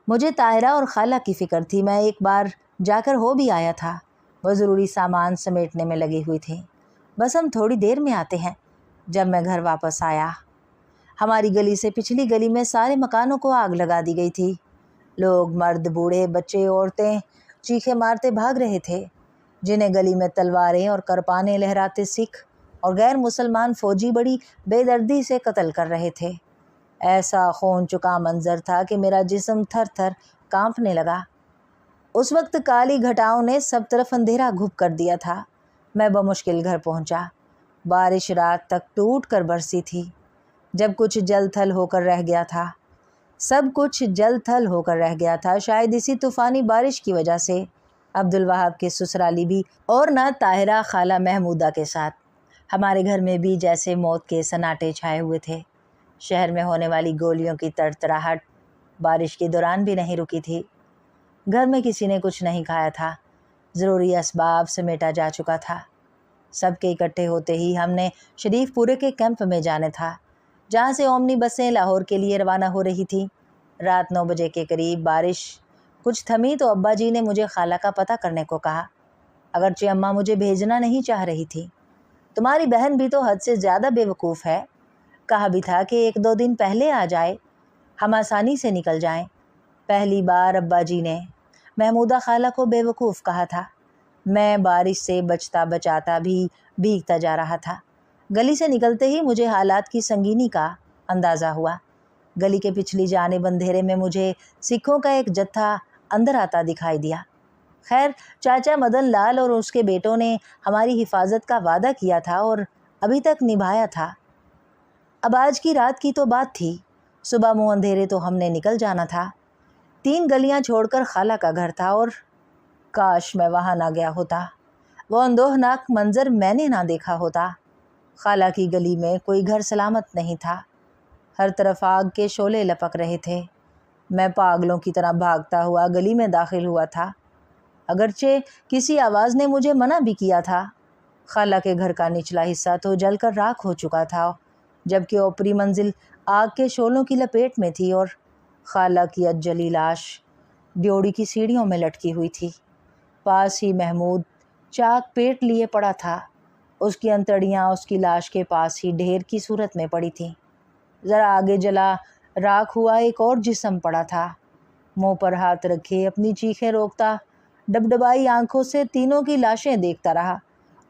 मुझे ताहिरा और खाला की फ़िक्र थी। मैं एक बार जाकर हो भी आया था। वो ज़रूरी सामान समेटने में लगी हुई थी। बस हम थोड़ी देर में आते हैं। जब मैं घर वापस आया, हमारी गली से पिछली गली में सारे मकानों को आग लगा दी गई थी। लोग, मर्द, बूढ़े, बच्चे, औरतें चीखें मारते भाग रहे थे। जिन्हें गली में तलवारें और करपाने लहराते सिख और गैर मुसलमान फ़ौजी बड़ी बेदर्दी से कत्ल कर रहे थे। ऐसा खून चुका मंजर था कि मेरा जिस्म थर थर कांपने लगा। उस वक्त काली घटाओं ने सब तरफ अंधेरा घुप कर दिया था। मैं बमुश्किल घर पहुंचा। बारिश रात तक टूट कर बरसी थी। जब कुछ जल थल होकर रह गया था, सब कुछ जल थल होकर रह गया था। शायद इसी तूफ़ानी बारिश की वजह से अब्दुल वहाब के ससुराली भी और न ताहिरा खाला महमूदा के साथ हमारे घर में भी जैसे मौत के सन्नाटे छाए हुए थे। शहर में होने वाली गोलियों की तड़तड़ाहट बारिश के दौरान भी नहीं रुकी थी। घर में किसी ने कुछ नहीं खाया था। ज़रूरी असबाब समेटा जा चुका था। सबके इकट्ठे होते ही हमने शरीफ पूरे के कैंप में जाने था, जहाँ से ओमनी बसें लाहौर के लिए रवाना हो रही थी। रात 9 बजे के करीब बारिश कुछ थमी तो अब्बा जी ने मुझे खाला का पता करने को कहा। अगरचे अम्मा मुझे भेजना नहीं चाह रही थी। तुम्हारी बहन भी तो हद से ज़्यादा बेवकूफ़ है। कहा भी था कि 1-2 दिन पहले आ जाए, हम आसानी से निकल जाएं। पहली बार अब्बा जी ने महमूदा खाला को बेवकूफ़ कहा था। मैं बारिश से बचता बचाता भी भीगता जा रहा था। गली से निकलते ही मुझे हालात की संगीनी का अंदाज़ा हुआ। गली के पिछली जानिब अंधेरे में मुझे सिखों का एक जत्था अंदर आता दिखाई दिया। खैर, चाचा मदन लाल और उसके बेटों ने हमारी हिफाजत का वादा किया था और अभी तक निभाया था। अब आज की रात की तो बात थी। सुबह मुँह अंधेरे तो हमने निकल जाना था। 3 गलियां छोड़कर खाला का घर था और काश मैं वहाँ ना गया होता। वो अंदोहनाक मंजर मैंने ना देखा होता। खाला की गली में कोई घर सलामत नहीं था। हर तरफ आग के शोले लपक रहे थे। मैं पागलों की तरह भागता हुआ गली में दाखिल हुआ था। अगरचे किसी आवाज़ ने मुझे मना भी किया था। खाला के घर का निचला हिस्सा तो जलकर राख हो चुका था, जबकि ऊपरी मंजिल आग के शोलों की लपेट में थी और खाला की अजली लाश ड्योड़ी की सीढ़ियों में लटकी हुई थी। पास ही महमूद चाक पेट लिए पड़ा था। उसकी अंतड़ियाँ उसकी लाश के पास ही ढेर की सूरत में पड़ी थीं। ज़रा आगे जला राख हुआ एक और जिस्म पड़ा था। मुंह पर हाथ रखे अपनी चीखें रोकता डबडबाई आंखों से तीनों की लाशें देखता रहा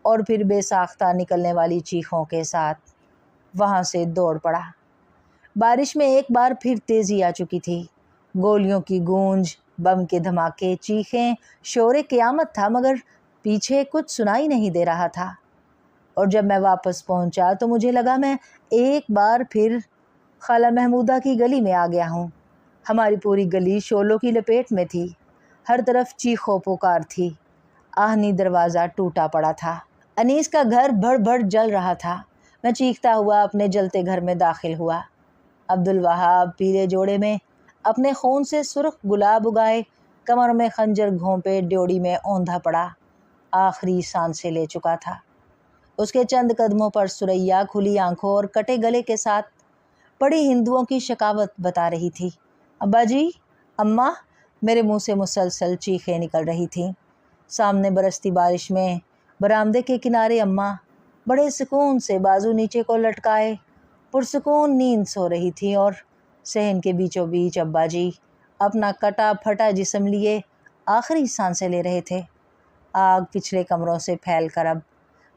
और फिर बेसाख्ता निकलने वाली चीखों के साथ वहाँ से दौड़ पड़ा। बारिश में एक बार फिर तेज़ी आ चुकी थी। गोलियों की गूंज, बम के धमाके, चीखें, शोरे क़यामत था, मगर पीछे कुछ सुनाई नहीं दे रहा था। और जब मैं वापस पहुंचा तो मुझे लगा मैं एक बार फिर खाला महमूदा की गली में आ गया हूँ। हमारी पूरी गली शोलों की लपेट में थी। हर तरफ चीखों पुकार थी। आहनी दरवाज़ा टूटा पड़ा था। अनीस का घर भड़ भड़ जल रहा था। मैं चीखता हुआ अपने जलते घर में दाखिल हुआ। अब्दुल वहाब पीले जोड़े में अपने खून से सुर्ख गुलाब उगाए, कमर में खंजर घोंपे ड्योड़ी में औंधा पड़ा आखिरी सांसें ले चुका था। उसके चंद कदमों पर सुरैया खुली आंखों और कटे गले के साथ पड़ी हिंदुओं की शकावत बता रही थी। अब्बा जी, अम्मा, मेरे मुंह से मुसलसल चीखें निकल रही थीं। सामने बरसती बारिश में बरामदे के किनारे अम्मा बड़े सुकून से बाजू नीचे को लटकाए पुरसुकून नींद सो रही थी और सहन के बीचों बीच अब्बा जी अपना कटा फटा जिस्म लिए आखिरी सांसें ले रहे थे। आग पिछले कमरों से फैलकर अब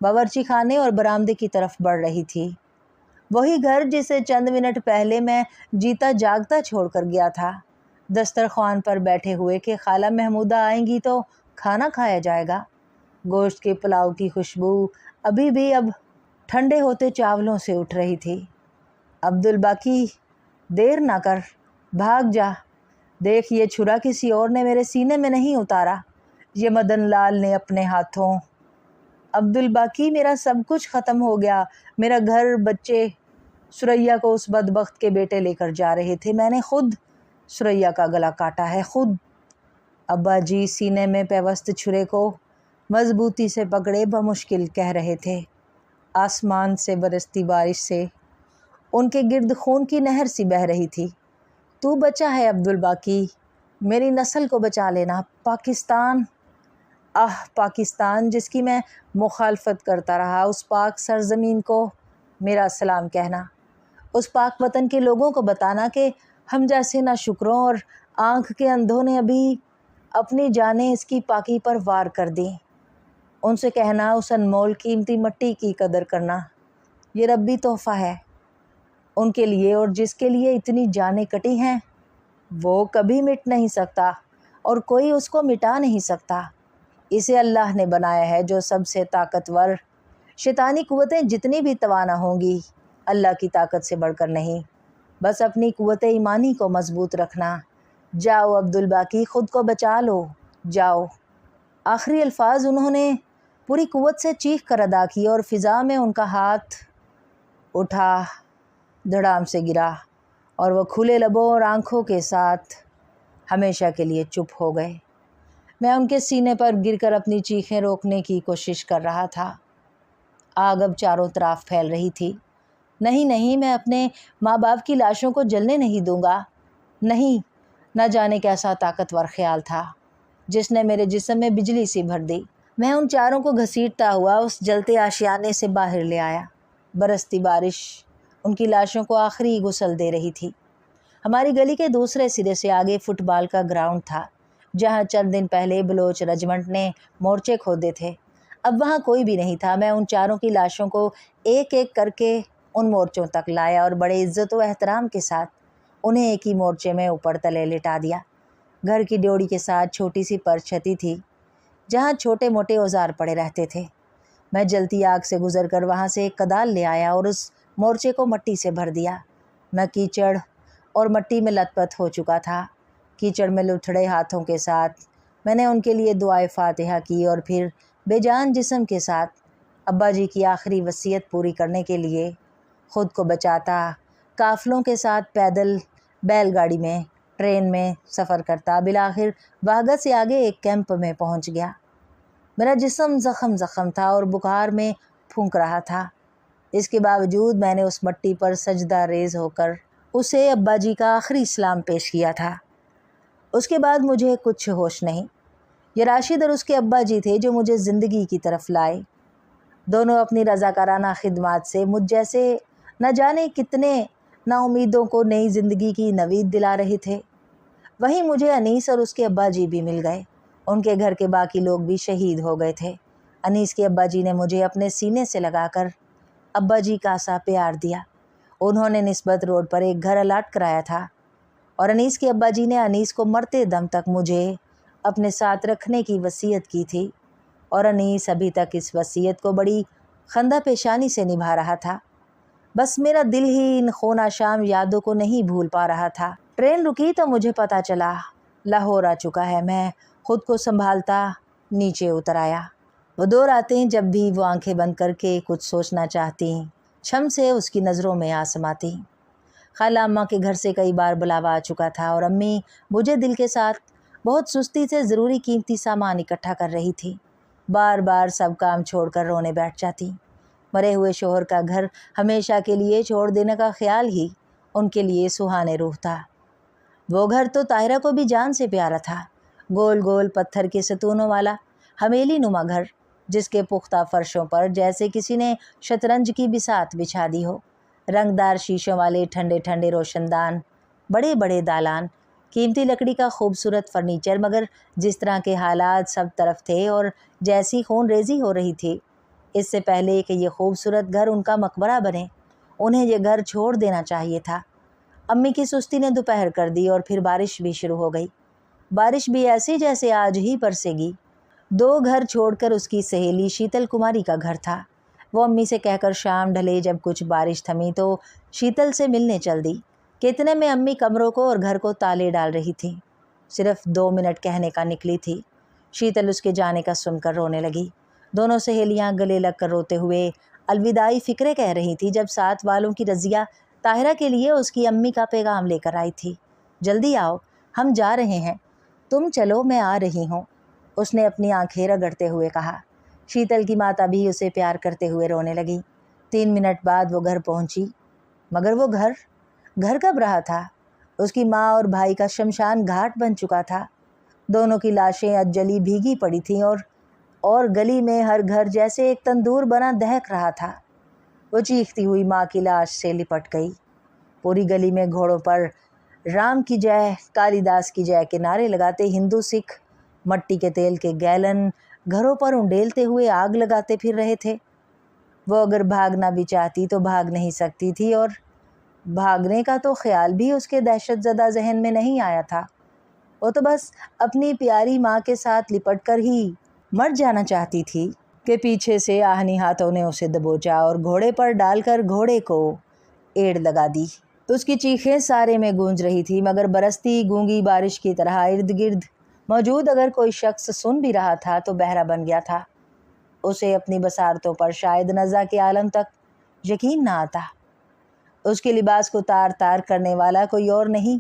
बावर्ची खाने और बरामदे की तरफ बढ़ रही थी। वही घर जिसे चंद मिनट पहले मैं जीता जागता छोड़कर गया था। दस्तरखान पर बैठे हुए कि खाला महमूदा आएंगी तो खाना खाया जाएगा। गोश्त के पुलाव की खुशबू अभी भी अब ठंडे होते चावलों से उठ रही थी। अब्दुल बाकी, देर ना कर, भाग जा। देख, ये छुरा किसी और ने मेरे सीने में नहीं उतारा, ये मदन लाल ने अपने हाथों। अब्दुल बाकी, मेरा सब कुछ ख़त्म हो गया, मेरा घर, बच्चे। सुरैया को उस बदबख्त के बेटे लेकर जा रहे थे। मैंने खुद सुरैया का गला काटा है, खुद। अब्बा जी सीने में पेवस्त छुरे को मजबूती से पकड़े बमुश्किल कह रहे थे। आसमान से बरसती बारिश से उनके गिर्द खून की नहर सी बह रही थी। तू बचा है अब्दुल बाकी, मेरी नस्ल को बचा लेना। पाकिस्तान, आह पाकिस्तान, जिसकी मैं मुखालफत करता रहा, उस पाक सरजमीन को मेरा सलाम कहना। उस पाक वतन के लोगों को बताना कि हम जैसे नाशुक्रों और आँख के अंधों ने अभी अपनी जानें इसकी पाकी पर वार कर दी। उनसे कहना उस अनमोल कीमती मट्टी की कदर करना, ये रब्बी तोहफ़ा है उनके लिए, और जिसके लिए इतनी जानें कटी हैं वो कभी मिट नहीं सकता और कोई उसको मिटा नहीं सकता। इसे अल्लाह ने बनाया है जो सबसे ताकतवर। शैतानी कुव्वतें जितनी भी तवाना होंगी, अल्लाह की ताकत से बढ़कर नहीं। बस अपनी कुव्वत ईमानी को मजबूत रखना। जाओ अब्दुल बाकी, ख़ुद को बचा लो, जाओ। आखिरी अल्फाज उन्होंने पूरी कुव्वत से चीख कर अदा की और फ़िज़ा में उनका हाथ उठा, धड़ाम से गिरा और वो खुले लबों और आँखों के साथ हमेशा के लिए चुप हो गए। मैं उनके सीने पर गिरकर अपनी चीखें रोकने की कोशिश कर रहा था। आग अब चारों तरफ फैल रही थी। नहीं नहीं, मैं अपने माँ बाप की लाशों को जलने नहीं दूंगा। नहीं, न जाने कैसा ताकतवर ख्याल था जिसने मेरे जिस्म में बिजली सी भर दी। मैं उन चारों को घसीटता हुआ उस जलते आशियाने से बाहर ले आया। बरसती बारिश उनकी लाशों को आखिरी गुसल दे रही थी। हमारी गली के दूसरे सिरे से आगे फुटबॉल का ग्राउंड था, जहाँ चंद दिन पहले बलोच रेजिमेंट ने मोर्चे खोदे थे। अब वहाँ कोई भी नहीं था। मैं उन चारों की लाशों को एक एक करके उन मोर्चों तक लाया और बड़े इज़्ज़त व एहतराम के साथ उन्हें एक ही मोर्चे में ऊपर तले लिटा दिया। घर की ड्योढ़ी के साथ छोटी सी परछती थी, जहाँ छोटे मोटे औजार पड़े रहते थे। मैं जलती आग से गुजर कर वहाँ से एक कदाल ले आया और उस मोर्चे को मट्टी से भर दिया। मैं कीचड़ और मट्टी में लथपथ हो चुका था। कीचड़ में लुथड़े हाथों के साथ मैंने उनके लिए दुआए फातिहा की और फिर बेजान जिस्म के साथ अब्बा जी की आखिरी वसीयत पूरी करने के लिए ख़ुद को बचाता काफ़िलों के साथ पैदल, बैलगाड़ी में, ट्रेन में सफ़र करता बिलाखिर वाहगा से आगे एक कैंप में पहुंच गया। मेरा जिस्म ज़ख़म था और बुखार में फूंक रहा था। इसके बावजूद मैंने उस मट्टी पर सजदा रेज़ होकर उसे अब्बा जी का आखिरी सलाम पेश किया था। उसके बाद मुझे कुछ होश नहीं। ये राशिद और उसके अब्बा जी थे जो मुझे ज़िंदगी की तरफ लाए। दोनों अपनी रज़ाकाराना खिदमत से मुझ जैसे न जाने कितने नाउमीदों को नई ज़िंदगी की नवीद दिला रहे थे। वहीं मुझे अनीस और उसके अब्बा जी भी मिल गए। उनके घर के बाकी लोग भी शहीद हो गए थे। अनीस के अब्बा जी ने मुझे अपने सीने से लगाकर अब्बा जी का सा प्यार दिया। उन्होंने निस्बत रोड पर एक घर अलाट कराया था और अनीस के अब्बा जी ने अनीस को मरते दम तक मुझे अपने साथ रखने की वसीयत की थी और अनीस अभी तक इस वसीयत को बड़ी खंदा पेशानी से निभा रहा था। बस मेरा दिल ही इन खोनाशाम यादों को नहीं भूल पा रहा था। ट्रेन रुकी तो मुझे पता चला लाहौर आ चुका है। मैं खुद को संभालता नीचे उतर आया। वो दो रातें जब भी वो आंखें बंद करके कुछ सोचना चाहती, छम से उसकी नज़रों में आ समाती। खाला अम्मा के घर से कई बार बुलावा आ चुका था और अम्मी मुझे दिल के साथ बहुत सुस्ती से ज़रूरी कीमती सामान इकट्ठा कर रही थी। बार बार सब काम छोड़कर रोने बैठ जाती। मरे हुए शोहर का घर हमेशा के लिए छोड़ देने का ख्याल ही उनके लिए सुहाने रूह था। वो घर तो ताहिरा को भी जान से प्यारा था। गोल गोल पत्थर के सतूनों वाला हवेली नुमा घर, जिसके पुख्ता फर्शों पर जैसे किसी ने शतरंज की बिसात बिछा दी हो। रंगदार शीशों वाले ठंडे ठंडे रोशनदान, बड़े बड़े दालान, कीमती लकड़ी का खूबसूरत फर्नीचर, मगर जिस तरह के हालात सब तरफ थे और जैसी खून रेजी हो रही थी, इससे पहले कि ये खूबसूरत घर उनका मकबरा बने, उन्हें ये घर छोड़ देना चाहिए था। अम्मी की सुस्ती ने दोपहर कर दी और फिर बारिश भी शुरू हो गई। बारिश भी ऐसी जैसे आज ही बरसेगी। 2 घर छोड़कर उसकी सहेली शीतल कुमारी का घर था। वो अम्मी से कहकर शाम ढले जब कुछ बारिश थमी तो शीतल से मिलने चल दी। कितने में अम्मी कमरों को और घर को ताले डाल रही थी। सिर्फ 2 मिनट कहने का निकली थी। शीतल उसके जाने का सुनकर रोने लगी। दोनों सहेलियां गले लगकर रोते हुए अलविदाई फ़िक्रे कह रही थी जब साथ वालों की रज़िया ताहिरा के लिए उसकी अम्मी का पैगाम लेकर आई थी। जल्दी आओ, हम जा रहे हैं, तुम चलो, मैं आ रही हूँ, उसने अपनी आंखें रगड़ते हुए कहा। शीतल की माता भी उसे प्यार करते हुए रोने लगी। 3 मिनट बाद वो घर पहुंची, मगर वो घर कब रहा था? उसकी माँ और भाई का शमशान घाट बन चुका था। दोनों की लाशें अजली भीगी पड़ी थीं और गली में हर घर जैसे एक तंदूर बना दहक रहा था। वो चीखती हुई माँ की लाश से लिपट गई। पूरी गली में घोड़ों पर राम की जय, कालिदास की जय के नारे लगाते हिंदू सिख मट्टी के तेल के गैलन घरों पर उंडेलते हुए आग लगाते फिर रहे थे। वो अगर भागना भी चाहती तो भाग नहीं सकती थी और भागने का तो ख्याल भी उसके दहशतज़दा जहन में नहीं आया था। वो तो बस अपनी प्यारी माँ के साथ लिपट कर ही मर जाना चाहती थी कि पीछे से आहनी हाथों ने उसे दबोचा और घोड़े पर डालकर घोड़े को एड़ लगा दी। उसकी चीखें सारे में गूंज रही थी, मगर बरसती गूंगी बारिश की तरह इर्द गिर्द मौजूद अगर कोई शख्स सुन भी रहा था तो बहरा बन गया था। उसे अपनी बसारतों पर शायद नज़ा के आलम तक यकीन ना आता। उसके लिबास को तार तार करने वाला कोई और नहीं,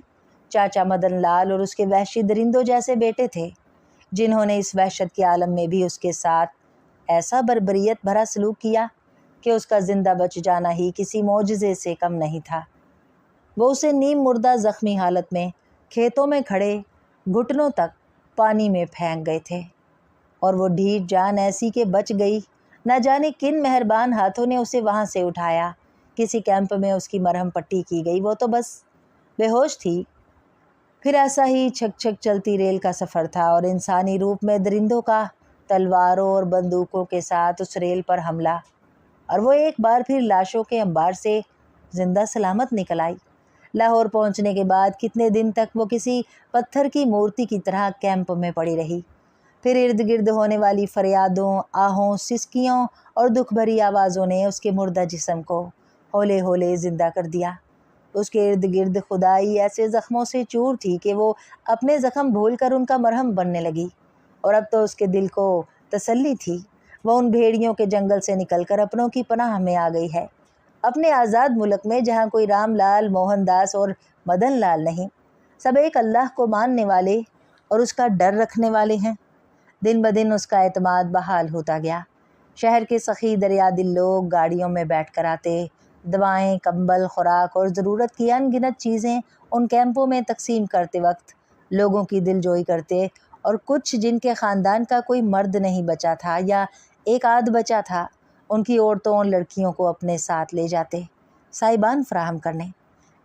चाचा मदन लाल और उसके वहशी दरिंदों जैसे बेटे थे, जिन्होंने इस वहशत के आलम में भी उसके साथ ऐसा बर्बरियत भरा सलूक किया कि उसका जिंदा बच जाना ही किसी मौजज़े से कम नहीं था। वो उसे नीम मुर्दा ज़ख्मी हालत में खेतों में खड़े घुटनों तक पानी में फेंक गए थे और वो ढीठ जान ऐसी के बच गई। न जाने किन मेहरबान हाथों ने उसे वहाँ से उठाया। किसी कैंप में उसकी मरहम पट्टी की गई। वो तो बस बेहोश थी। फिर ऐसा ही छक छक चलती रेल का सफ़र था और इंसानी रूप में दरिंदों का तलवारों और बंदूकों के साथ उस रेल पर हमला, और वो एक बार फिर लाशों के अंबार से जिंदा सलामत निकल आई। लाहौर पहुंचने के बाद कितने दिन तक वो किसी पत्थर की मूर्ति की तरह कैंप में पड़ी रही। फिर इर्द गिर्द होने वाली फरियादों, आहों, सिसकियों और दुख भरी आवाज़ों ने उसके मुर्दा जिस्म को हौले हौले ज़िंदा कर दिया। उसके इर्द गिर्द खुदाई ऐसे ज़ख्मों से चूर थी कि वो अपने ज़ख्म भूल कर उनका मरहम बनने लगी। और अब तो उसके दिल को तसल्ली थी। वह उन भेड़ियों के जंगल से निकलकर अपनों की पनाह में आ गई है, अपने आज़ाद मुल्क में, जहाँ कोई राम लाल, मोहनदास और मदन लाल नहीं, सब एक अल्लाह को मानने वाले और उसका डर रखने वाले हैं। दिन ब दिन उसका एतमाद बहाल होता गया। शहर के सखी दरिया दिल लोग गाड़ियों में बैठ कर आते, दवाएं, कंबल, खुराक और ज़रूरत की अनगिनत चीज़ें उन कैंपों में तकसीम करते वक्त लोगों की दिलजोई करते, और कुछ जिनके ख़ानदान का कोई मर्द नहीं बचा था या एक आध बचा था, उनकी औरतों और लड़कियों को अपने साथ ले जाते साहिबान फराहम करने।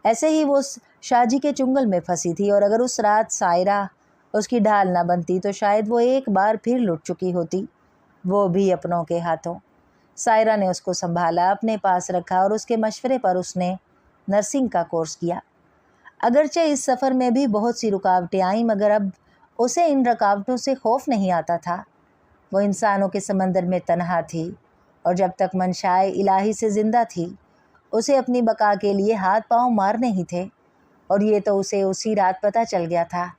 ऐसे ही वो शाजी के चुंगल में फंसी थी, और अगर उस रात सायरा उसकी ढाल ना बनती तो शायद वो एक बार फिर लुट चुकी होती, वो भी अपनों के हाथों। सायरा ने उसको संभाला, अपने पास रखा और उसके मशवरे पर उसने नर्सिंग का कोर्स किया। अगरचे इस सफ़र में भी बहुत सी रुकावटें आईं, मगर अब उसे इन रुकावटों से खौफ नहीं आता था। वो इंसानों के समंदर में तन्हा थी, और जब तक मंशाए इलाही से ज़िंदा थी उसे अपनी बका के लिए हाथ पांव मारने ही थे। और ये तो उसे उसी रात पता चल गया था।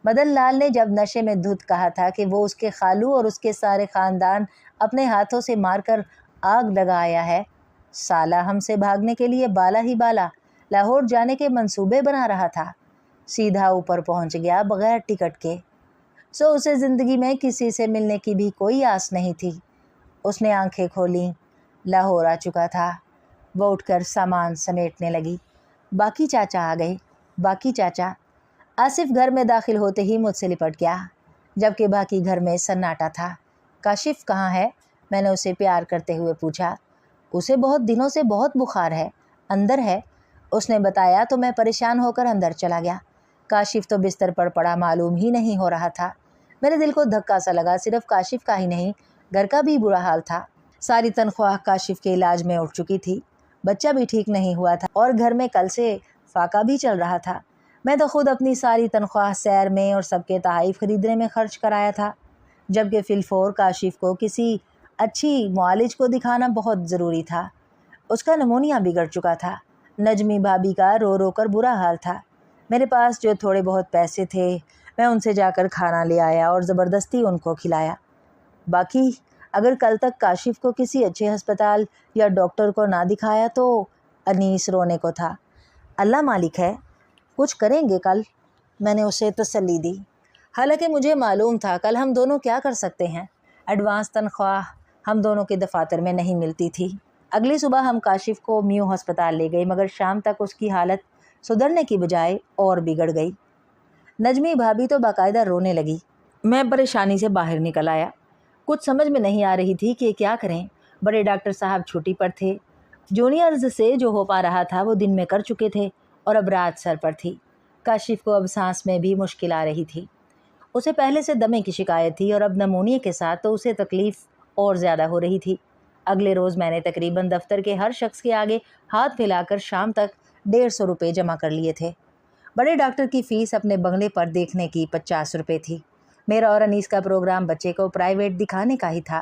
मदन लाल ने जब नशे में धुत कहा था कि वो उसके खालू और उसके सारे ख़ानदान अपने हाथों से मारकर आग लगा आया है, साला हमसे भागने के लिए बाला ही बाला लाहौर जाने के मंसूबे बना रहा था। सीधा ऊपर पहुंच गया बग़ैर टिकट के। सो उसे ज़िंदगी में किसी से मिलने की भी कोई आस नहीं थी। उसने आंखें खोलीं, लाहौर आ चुका था। वो उठकर सामान समेटने लगी। बाकी चाचा आ गए। बाकी चाचा। आसिफ घर में दाखिल होते ही मुझसे लिपट गया, जबकि बाकी घर में सन्नाटा था। काशिफ कहाँ है? मैंने उसे प्यार करते हुए पूछा। उसे बहुत दिनों से बहुत बुखार है, अंदर है, उसने बताया तो मैं परेशान होकर अंदर चला गया। काशिफ तो बिस्तर पर पड़ा मालूम ही नहीं हो रहा था। मेरे दिल को धक्का सा लगा। सिर्फ काशिफ का ही नहीं, घर का भी बुरा हाल था। सारी तनख्वाह काशिफ के इलाज में उठ चुकी थी, बच्चा भी ठीक नहीं हुआ था, और घर में कल से فاقہ بھی چل رہا تھا۔ میں تو خود اپنی ساری تنخواہ سیر میں اور سب کے تحائف خریدنے میں خرچ کرایا تھا، جبکہ فی الفور کاشف کو کسی اچھی معالج کو دکھانا بہت ضروری تھا۔ اس کا نمونیا بگڑ چکا تھا۔ نجمی بھابھی کا رو رو کر برا حال تھا۔ میرے پاس جو تھوڑے بہت پیسے تھے میں ان سے جا کر کھانا لے آیا اور زبردستی ان کو کھلایا۔ باقی اگر کل تک کاشف کو کسی اچھے ہسپتال یا ڈاکٹر کو نہ دکھایا تو انیس رونے کو تھا۔ اللہ مالک ہے، کچھ کریں گے کل، میں نے اسے تسلی دی۔ حالانکہ مجھے معلوم تھا کل ہم دونوں کیا کر سکتے ہیں۔ ایڈوانس تنخواہ ہم دونوں کے دفاتر میں نہیں ملتی تھی۔ اگلی صبح ہم کاشف کو میو ہسپتال لے گئے، مگر شام تک اس کی حالت سدھرنے کی بجائے اور بگڑ گئی۔ نجمی بھابھی تو باقاعدہ رونے لگی۔ میں پریشانی سے باہر نکل آیا۔ کچھ سمجھ میں نہیں آ رہی تھی کہ کیا کریں۔ بڑے ڈاکٹر صاحب چھٹی پر تھے، جونیئرز سے جو ہو پا رہا تھا وہ دن میں کر چکے تھے اور اب رات سر پر تھی۔ کاشف کو اب سانس میں بھی مشکل آ رہی تھی۔ اسے پہلے سے دمے کی شکایت تھی اور اب نمونیے کے ساتھ تو اسے تکلیف اور زیادہ ہو رہی تھی۔ اگلے روز میں نے تقریباً دفتر کے ہر شخص کے آگے ہاتھ پھیلا کر شام تک 150 روپے جمع کر لیے تھے۔ بڑے ڈاکٹر کی فیس اپنے بنگلے پر دیکھنے کی 50 روپے تھی۔ میرا اور انیس کا پروگرام بچے کو پرائیویٹ دکھانے کا ہی تھا۔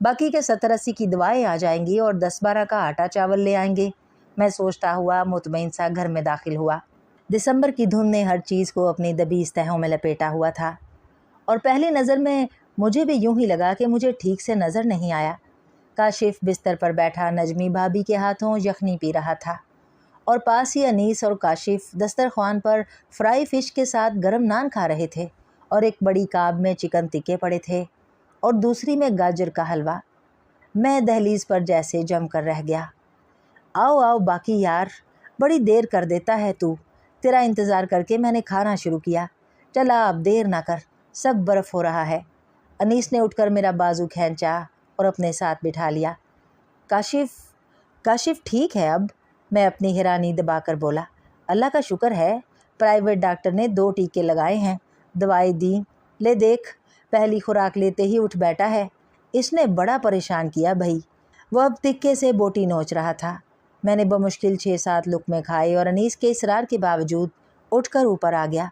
باقی کے 70-80 کی دوائیں آ جائیں گی اور 10-12 کا آٹا چاول لے آئیں گے، میں سوچتا ہوا مطمئن سا گھر میں داخل ہوا۔ دسمبر کی دھند نے ہر چیز کو اپنی دبیز تہوں میں لپیٹا ہوا تھا، اور پہلی نظر میں مجھے بھی یوں ہی لگا کہ مجھے ٹھیک سے نظر نہیں آیا۔ کاشف بستر پر بیٹھا نجمی بھابھی کے ہاتھوں یخنی پی رہا تھا، اور پاس ہی انیس اور کاشف دسترخوان پر فرائی فش کے ساتھ گرم نان کھا رہے تھے، اور ایک بڑی کاب میں چکن ٹکے پڑے تھے اور دوسری میں گاجر کا حلوہ۔ میں دہلیز پر جیسے جم کر رہ گیا۔ آؤ آؤ باقی یار، بڑی دیر کر دیتا ہے تو، تیرا انتظار کر کے میں نے کھانا شروع کیا، چلا اب دیر نہ کر، سب برف ہو رہا ہے۔ انیس نے اٹھ کر میرا بازو کھینچا اور اپنے ساتھ بٹھا لیا۔ کاشف ٹھیک ہے اب؟ میں اپنی حیرانی دبا کر بولا۔ اللہ کا شکر ہے، پرائیویٹ ڈاکٹر نے 2 ٹیکے لگائے ہیں، دوائی دیں، لے دیکھ، پہلی خوراک لیتے ہی اٹھ بیٹھا ہے۔ اس نے بڑا پریشان کیا بھائی۔ وہ اب تکے سے بوٹی نوچ رہا تھا۔ میں نے بمشکل 6-7 لقمے کھائے اور انیس کے اصرار کے باوجود اٹھ کر اوپر آ گیا۔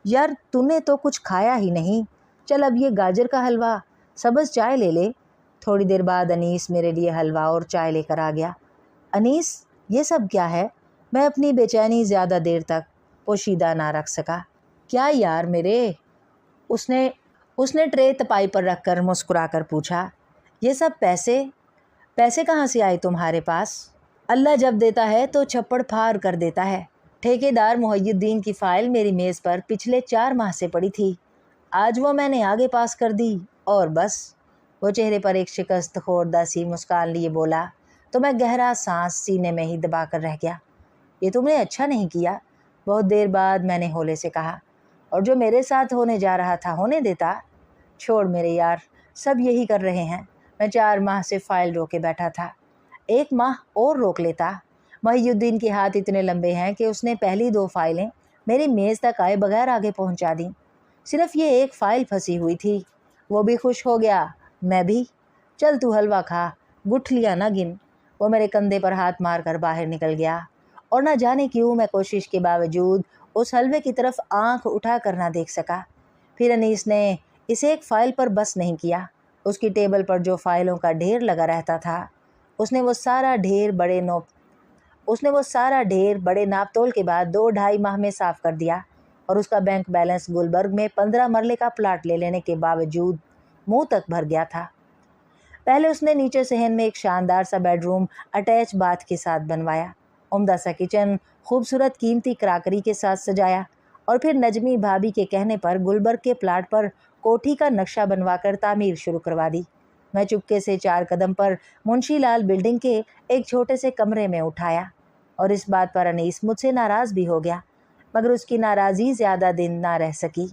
یار تو نے تو کچھ کھایا ہی نہیں، چل اب یہ گاجر کا حلوہ، سبز چائے لے لے۔ تھوڑی دیر بعد انیس میرے لیے حلوہ اور چائے لے کر آ گیا۔ انیس یہ سب کیا ہے؟ میں اپنی بے چینی زیادہ دیر تک پوشیدہ نہ رکھ سکا۔ کیا یار میرے؟ اس نے ٹرے تپائی پر رکھ کر مسکرا کر پوچھا۔ یہ سب پیسے کہاں سے آئے تمہارے پاس؟ اللہ جب دیتا ہے تو چھپڑ پھاڑ کر دیتا ہے۔ ٹھیکیدار محی الدین کی فائل میری میز پر پچھلے 4 ماہ سے پڑی تھی، آج وہ میں نے آگے پاس کر دی اور بس۔ وہ چہرے پر ایک شکست خوردہ سی مسکان لیے بولا تو میں گہرا سانس سینے میں ہی دبا کر رہ گیا۔ یہ تم نے اچھا نہیں کیا، بہت دیر بعد میں نے ہولے سے کہا، اور جو میرے ساتھ ہونے جا رہا تھا ہونے دیتا۔ چھوڑ میرے یار، سب یہی کر رہے ہیں، میں 4 ماہ سے فائل روکے بیٹھا تھا، 1 ماہ اور روک لیتا۔ محی الدین کے ہاتھ اتنے لمبے ہیں کہ اس نے پہلی 2 فائلیں میری میز تک آئے بغیر آگے پہنچا دیں، صرف یہ 1 فائل پھنسی ہوئی تھی، وہ بھی خوش ہو گیا، میں بھی۔ چل تو حلوہ کھا، گٹھلیاں نہ گن۔ وہ میرے کندھے پر ہاتھ مار کر باہر نکل گیا، اور نہ جانے کیوں میں کوشش کے باوجود اس حلوے کی طرف آنکھ اٹھا کر نہ دیکھ سکا۔ پھر انیس نے اس 1 فائل پر بس نہیں کیا۔ اس کی ٹیبل پر جو فائلوں کا ڈھیر لگا رہتا تھا، اس نے وہ سارا ڈھیر بڑے ناپ تول کے بعد 2-2.5 ماہ میں صاف کر دیا، اور اس کا بینک بیلنس گلبرگ میں 15 مرلے کا پلاٹ لے لینے کے باوجود منہ تک بھر گیا تھا۔ پہلے اس نے نیچے صحن میں ایک شاندار سا بیڈ روم اٹیچ باتھ کے ساتھ بنوایا، عمدہ سا کچن خوبصورت قیمتی کراکری کے ساتھ سجایا، اور پھر نجمی بھابھی کے کہنے پر گلبرگ کے پلاٹ پر کوٹھی کا نقشہ بنوا کر تعمیر شروع کروا دی۔ میں چپکے سے 4 قدم پر منشی لال بلڈنگ کے ایک چھوٹے سے کمرے میں اٹھایا، اور اس بات پر انیس مجھ سے ناراض بھی ہو گیا، مگر اس کی ناراضی زیادہ دن نہ رہ سکی۔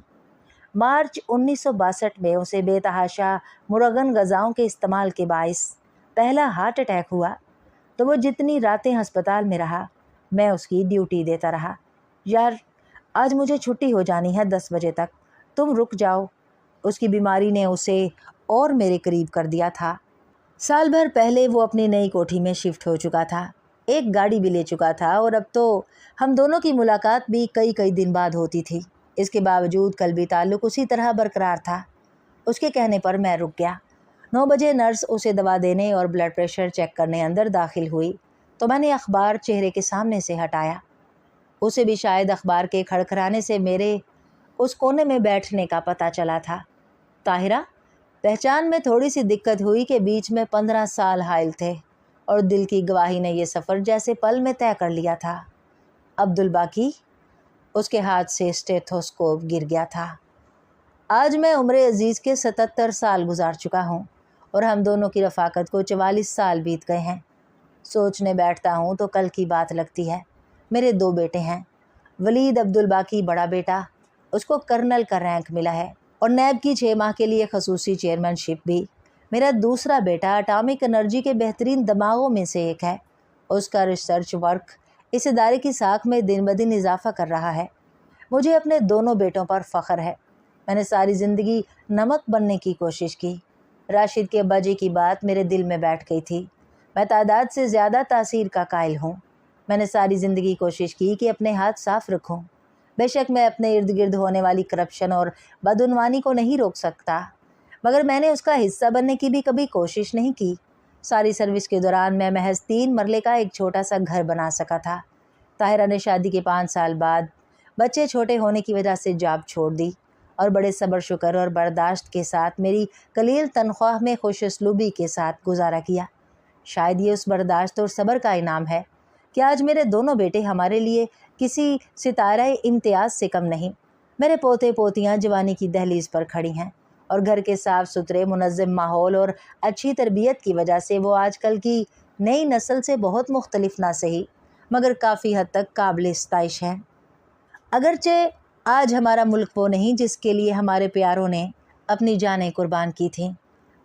مارچ 1962 میں اسے بے تحاشا مرغن غذاؤں کے استعمال کے باعث پہلا ہارٹ اٹیک ہوا، تو وہ جتنی راتیں ہسپتال میں رہا میں اس کی ڈیوٹی دیتا رہا۔ یار آج مجھے چھٹی ہو جانی ہے 10 بجے تک، تم رک جاؤ۔ اس کی بیماری نے اسے اور میرے قریب کر دیا تھا۔ سال بھر پہلے وہ اپنی نئی کوٹھی میں شفٹ ہو چکا تھا۔ एक गाड़ी भी ले चुका था और अब तो हम दोनों की मुलाकात भी कई कई दिन बाद होती थी। इसके बावजूद कल भी ताल्लुक़ उसी तरह बरकरार था। उसके कहने पर मैं रुक गया। 9 बजे नर्स उसे दवा देने और ब्लड प्रेशर चेक करने अंदर दाखिल हुई तो मैंने अखबार चेहरे के सामने से हटाया। उसे भी शायद अखबार के खड़खड़ाने से मेरे उस कोने में बैठने का पता चला था। ताहिरा, पहचान में थोड़ी सी दिक्कत हुई कि बीच में 15 साल हाइल थे और दिल की गवाही ने यह सफ़र जैसे पल में तय कर लिया था। अब्दुल बाकी, उसके हाथ से स्टेथोस्कोप गिर गया था। आज मैं उम्र अजीज़ के 77 साल गुजार चुका हूँ और हम दोनों की रफ़ाकत को 44 साल बीत गए हैं। सोचने बैठता हूँ तो कल की बात लगती है। मेरे 2 बेटे हैं। वलीद अब्दुल बाकी बड़ा बेटा, उसको कर्नल का रैंक मिला है और नैब की 6 माह के लिए खसूसी चेयरमैनशिप भी। मेरा दूसरा बेटा एटॉमिक एनर्जी के बेहतरीन दिमागों में से एक है। उसका रिसर्च वर्क इस इदारे की साख में दिन ब दिन इजाफा कर रहा है। मुझे अपने दोनों बेटों पर फ़ख्र है। मैंने सारी ज़िंदगी नमक बनने की कोशिश की। राशिद के अब्बा जी की बात मेरे दिल में बैठ गई थी। मैं तादाद से ज़्यादा तासीर का कायल हूँ। मैंने सारी ज़िंदगी कोशिश की कि अपने हाथ साफ़ रखूँ। बेशक मैं अपने इर्द गिर्द होने वाली करप्शन और बदउनवानी को नहीं रोक सकता, मगर मैंने उसका हिस्सा बनने की भी कभी कोशिश नहीं की। सारी सर्विस के दौरान मैं महज 3 मरले का एक छोटा सा घर बना सका था। ताहिरा ने शादी के 5 साल बाद बच्चे छोटे होने की वजह से जॉब छोड़ दी और बड़े सब्र शुक्र और बर्दाश्त के साथ मेरी कलील तनख्वाह में खुशउस्लूबी के साथ गुजारा किया। शायद ये उस बर्दाश्त और सब्र का इनाम है कि आज मेरे दोनों बेटे हमारे लिए किसी सितारा इम्तियाज़ से कम नहीं। मेरे पोते पोतियाँ जवानी की दहलीज पर खड़ी हैं और घर के साफ़ सुथरे मुनज़्ज़म माहौल और अच्छी तरबियत की वजह से वो आजकल की नई नस्ल से बहुत मुख्तलिफ ना सही मगर काफ़ी हद तक काबिल इस्ताइश हैं। अगरचे आज हमारा मुल्क वो नहीं जिसके लिए हमारे प्यारों ने अपनी जानें कुर्बान की थीं।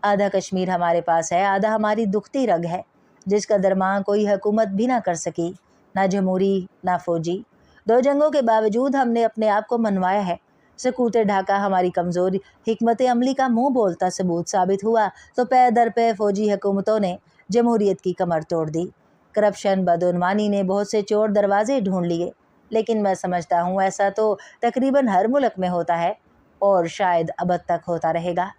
आधा कश्मीर हमारे पास है, आधा हमारी दुखती रग है जिसका दरमां कोई हुकूमत भी ना कर सकी, ना जमहूरी ना फ़ौजी। 2 जंगों के बावजूद हमने अपने आप को मनवाया है। सकूत ढाका हमारी कमज़ोर हिकमत अमली का मुँह बोलता सबूत साबित हुआ तो पै दर पे फ़ौजी हुकूमतों ने जमहूरियत की कमर तोड़ दी। करप्शन बदउनवानी ने बहुत से चोर दरवाजे ढूंढ लिए, लेकिन मैं समझता हूँ ऐसा तो तकरीबन हर मुल्क में होता है और शायद अब तक होता रहेगा।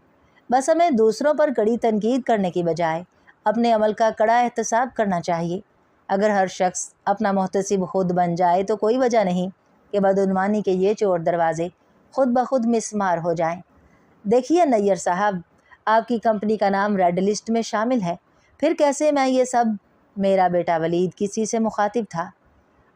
बस हमें दूसरों पर कड़ी तनकीद करने की बजाय अपने अमल का कड़ा एहतसाब करना चाहिए। अगर हर शख्स अपना मुहतसिब खुद बन जाए तो कोई वजह नहीं कि बदउनवानी के ये चोर दरवाजे खुद ब खुद मिसमार हो जाएं। देखिए नैयर साहब, आपकी कंपनी का नाम रेड लिस्ट में शामिल है, फिर कैसे मैं ये सब? मेरा बेटा वलीद किसी से मुखातिब था।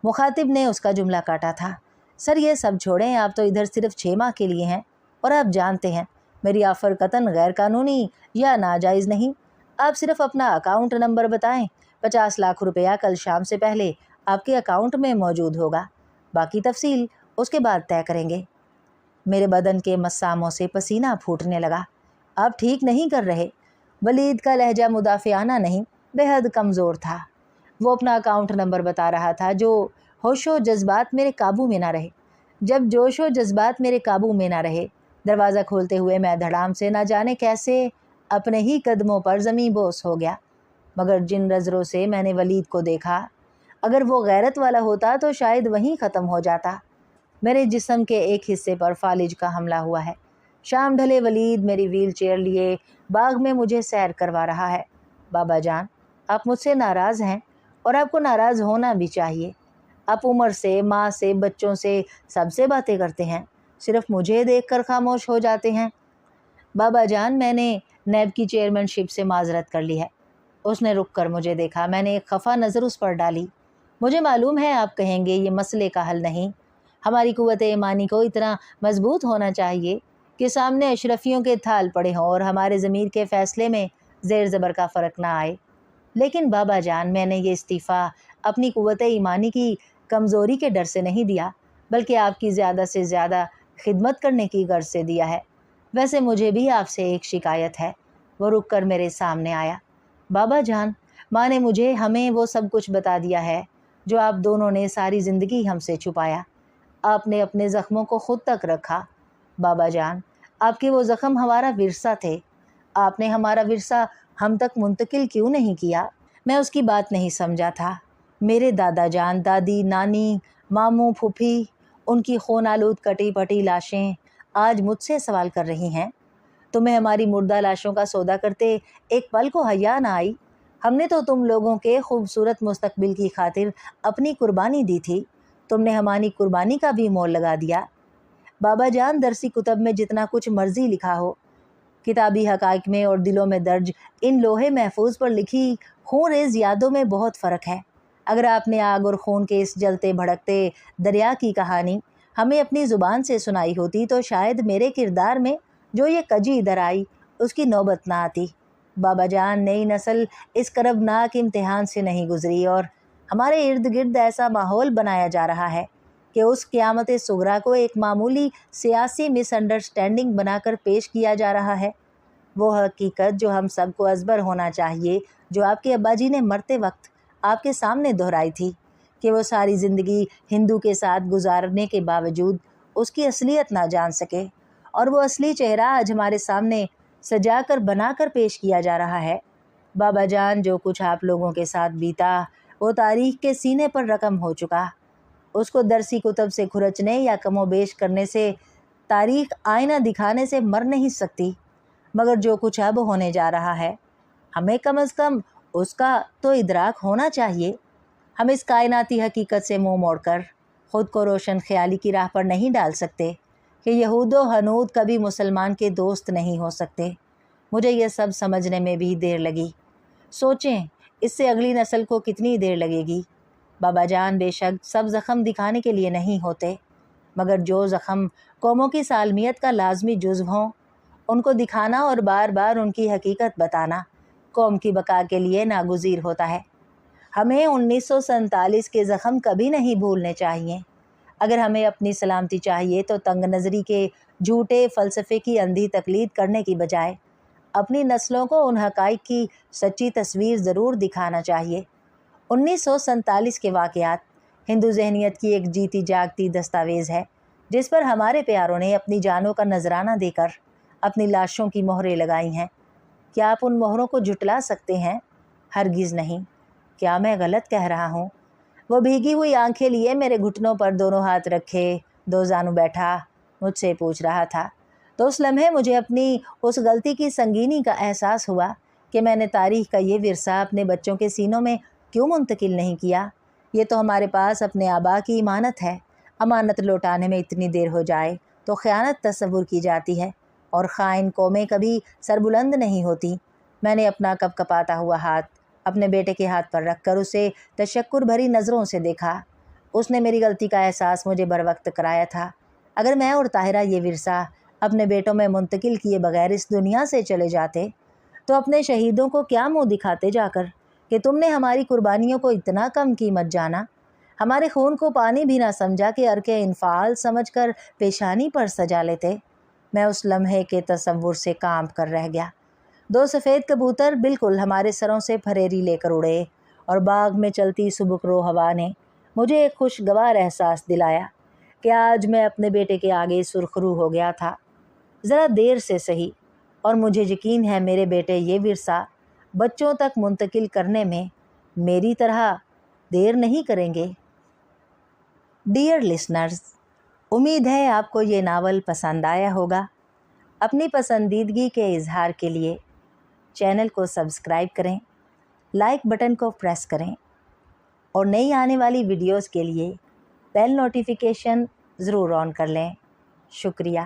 मुखातिब ने उसका जुमला काटा था। सर ये सब छोड़ें, आप तो इधर सिर्फ 6 माह के लिए हैं और आप जानते हैं मेरी ऑफ़र कतन गैर कानूनी या नाजायज़ नहीं। आप सिर्फ अपना अकाउंट नंबर बताएं, 50 लाख रुपया कल शाम से पहले आपके अकाउंट में मौजूद होगा। बाकी तफसील उसके बाद तय करेंगे। मेरे बदन के मसामों से पसीना फूटने लगा। आप ठीक नहीं कर रहे। वलीद का लहजा मुदाफ़ियाना नहीं, बेहद कमज़ोर था। वो अपना अकाउंट नंबर बता रहा था। जो होशो जज्बात मेरे काबू में ना रहे जब जोशो जज्बात मेरे काबू में ना रहे दरवाज़ा खोलते हुए मैं धड़ाम से ना जाने कैसे अपने ही कदमों पर ज़मीं बोस हो गया। मगर जिन नज़रों से मैंने वलीद को देखा, अगर वो गैरत वाला होता तो शायद वहीं ख़त्म हो जाता। मेरे जिस्म के एक हिस्से पर फालिज का हमला हुआ है। शाम ढले वलीद मेरी व्हील चेयर लिए बाग में मुझे सैर करवा रहा है। बाबा जान, आप मुझसे नाराज़ हैं और आपको नाराज़ होना भी चाहिए। आप उम्र से, माँ से, बच्चों से, सबसे बातें करते हैं, सिर्फ मुझे देखकर खामोश हो जाते हैं। बाबा जान, मैंने नैब की चेयरमैनशिप से माजरत कर ली है। उसने रुक कर मुझे देखा। मैंने एक खफा नज़र उस पर डाली। मुझे मालूम है आप कहेंगे ये मसले का हल नहीं। हमारी कुव्वत ईमानी को इतना मजबूत होना चाहिए कि सामने अशरफियों के थाल पड़े हों और हमारे ज़मीर के फ़ैसले में ज़ेर ज़बर का फ़र्क ना आए। लेकिन बाबा जान, मैंने ये इस्तीफ़ा अपनी कुव्वत ईमानी की कमज़ोरी के डर से नहीं दिया, बल्कि आपकी ज़्यादा से ज़्यादा खिदमत करने की गर्ज से दिया है। वैसे मुझे भी आपसे एक शिकायत है। वो रुक कर मेरे सामने आया। बाबा जान, माँ ने मुझे हमें वो सब कुछ बता दिया है जो आप दोनों ने सारी ज़िंदगी हमसे छुपाया। आपने अपने ज़ख्मों को खुद तक रखा। बाबा जान, आपके वो ज़ख्म हमारा विरसा थे। आपने हमारा विरसा हम तक मुंतकिल क्यों नहीं किया? मैं उसकी बात नहीं समझा था। میرے دادا جان، دادی، نانی، ماموں، پھوپھی، ان کی خون آلود کٹی پٹی لاشیں آج مجھ سے سوال کر رہی ہیں، تمہیں ہماری مردہ لاشوں کا سودا کرتے ایک پل کو حیا نہ آئی؟ ہم نے تو تم لوگوں کے خوبصورت مستقبل کی خاطر اپنی قربانی دی تھی، تم نے ہماری قربانی کا بھی مول لگا دیا۔ بابا جان، درسی کتب میں جتنا کچھ مرضی لکھا ہو، کتابی حقائق میں اور دلوں میں درج ان لوہے محفوظ پر لکھی خون ریز یادوں میں بہت فرق ہے۔ اگر آپ نے آگ اور خون کے اس جلتے بھڑکتے دریا کی کہانی ہمیں اپنی زبان سے سنائی ہوتی تو شاید میرے کردار میں جو یہ کجی ادھر آئی اس کی نوبت نہ آتی۔ بابا جان، نئی نسل اس کربناک امتحان سے نہیں گزری اور ہمارے ارد گرد ایسا ماحول بنایا جا رہا ہے کہ اس قیامت صغریٰ کو ایک معمولی سیاسی مس انڈرسٹینڈنگ بنا کر پیش کیا جا رہا ہے۔ وہ حقیقت جو ہم سب کو ازبر ہونا چاہیے، جو آپ کے ابا جی نے مرتے وقت آپ کے سامنے دہرائی تھی کہ وہ ساری زندگی ہندو کے ساتھ گزارنے کے باوجود اس کی اصلیت نہ جان سکے، اور وہ اصلی چہرہ آج ہمارے سامنے سجا کر بنا کر پیش کیا جا رہا ہے۔ بابا جان، جو کچھ آپ لوگوں کے ساتھ بیتا وہ تاریخ کے سینے پر رقم ہو چکا، اس کو درسی کتب سے کھرچنے یا کم و بیش کرنے سے تاریخ آئینہ دکھانے سے مر نہیں سکتی، مگر جو کچھ اب ہونے جا رہا ہے ہمیں کم از کم اس کا تو ادراک ہونا چاہیے۔ ہم اس کائناتی حقیقت سے منہ موڑ کر خود کو روشن خیالی کی راہ پر نہیں ڈال سکتے کہ یہود و ہنود کبھی مسلمان کے دوست نہیں ہو سکتے۔ مجھے یہ سب سمجھنے میں بھی دیر لگی، سوچیں اس سے اگلی نسل کو کتنی دیر لگے گی۔ بابا جان، بے شک سب زخم دکھانے کے لیے نہیں ہوتے، مگر جو زخم قوموں کی سالمیت کا لازمی جزو ہوں ان کو دکھانا اور بار بار ان کی حقیقت بتانا قوم کی بقا کے لیے ناگزیر ہوتا ہے۔ ہمیں 1947 کے زخم کبھی نہیں بھولنے چاہیے۔ اگر ہمیں اپنی سلامتی چاہیے تو تنگ نظری کے جھوٹے فلسفے کی اندھی تقلید کرنے کی بجائے اپنی نسلوں کو ان حقائق کی سچی تصویر ضرور دکھانا چاہیے۔ 1947 کے واقعات ہندو ذہنیت کی ایک جیتی جاگتی دستاویز ہے جس پر ہمارے پیاروں نے اپنی جانوں کا نذرانہ دے کر اپنی لاشوں کی مہریں لگائی ہیں۔ کیا آپ ان مہروں کو جھٹلا سکتے ہیں؟ ہرگز نہیں۔ کیا میں غلط کہہ رہا ہوں؟ وہ بھیگی ہوئی آنکھیں لیے میرے گھٹنوں پر دونوں ہاتھ رکھے دو زانو بیٹھا مجھ سے پوچھ رہا تھا، تو اس لمحے مجھے اپنی اس غلطی کی سنگینی کا احساس ہوا کہ میں نے تاریخ کا یہ ورثہ اپنے بچوں کے سینوں میں کیوں منتقل نہیں کیا۔ یہ تو ہمارے پاس اپنے آبا کی امانت ہے، امانت لوٹانے میں اتنی دیر ہو جائے تو خیانت تصور کی جاتی ہے، اور خائن قومیں کبھی سربلند نہیں ہوتی۔ میں نے اپنا کپ کپاتا ہوا ہاتھ اپنے بیٹے کے ہاتھ پر رکھ کر اسے تشکر بھری نظروں سے دیکھا۔ اس نے میری غلطی کا احساس مجھے بروقت کرایا تھا۔ اگر میں اور طاہرہ یہ ورثہ اپنے بیٹوں میں منتقل کیے بغیر اس دنیا سے چلے جاتے تو اپنے شہیدوں کو کیا منہ دکھاتے جا کر کہ تم نے ہماری قربانیوں کو اتنا کم قیمت جانا، ہمارے خون کو پانی بھی نہ سمجھا کہ عرق انفعال سمجھ کر پیشانی پر سجا لیتے۔ میں اس لمحے کے تصور سے کانپ کر رہ گیا۔ دو سفید کبوتر بالکل ہمارے سروں سے پھریری لے کر اڑے اور باغ میں چلتی سبک رو ہوا نے مجھے ایک خوشگوار احساس دلایا کہ آج میں اپنے بیٹے کے آگے سرخرو ہو گیا تھا، ذرا دیر سے سہی، اور مجھے یقین ہے میرے بیٹے یہ ورثہ بچوں تک منتقل کرنے میں میری طرح دیر نہیں کریں گے۔ ڈیئر لسنرز، امید ہے آپ کو یہ ناول پسند آیا ہوگا۔ اپنی پسندیدگی کے اظہار کے لیے چینل کو سبسکرائب کریں، لائک بٹن کو پریس کریں، اور نئی آنے والی ویڈیوز کے لیے بیل نوٹیفیکیشن ضرور آن کر لیں۔ شکریہ۔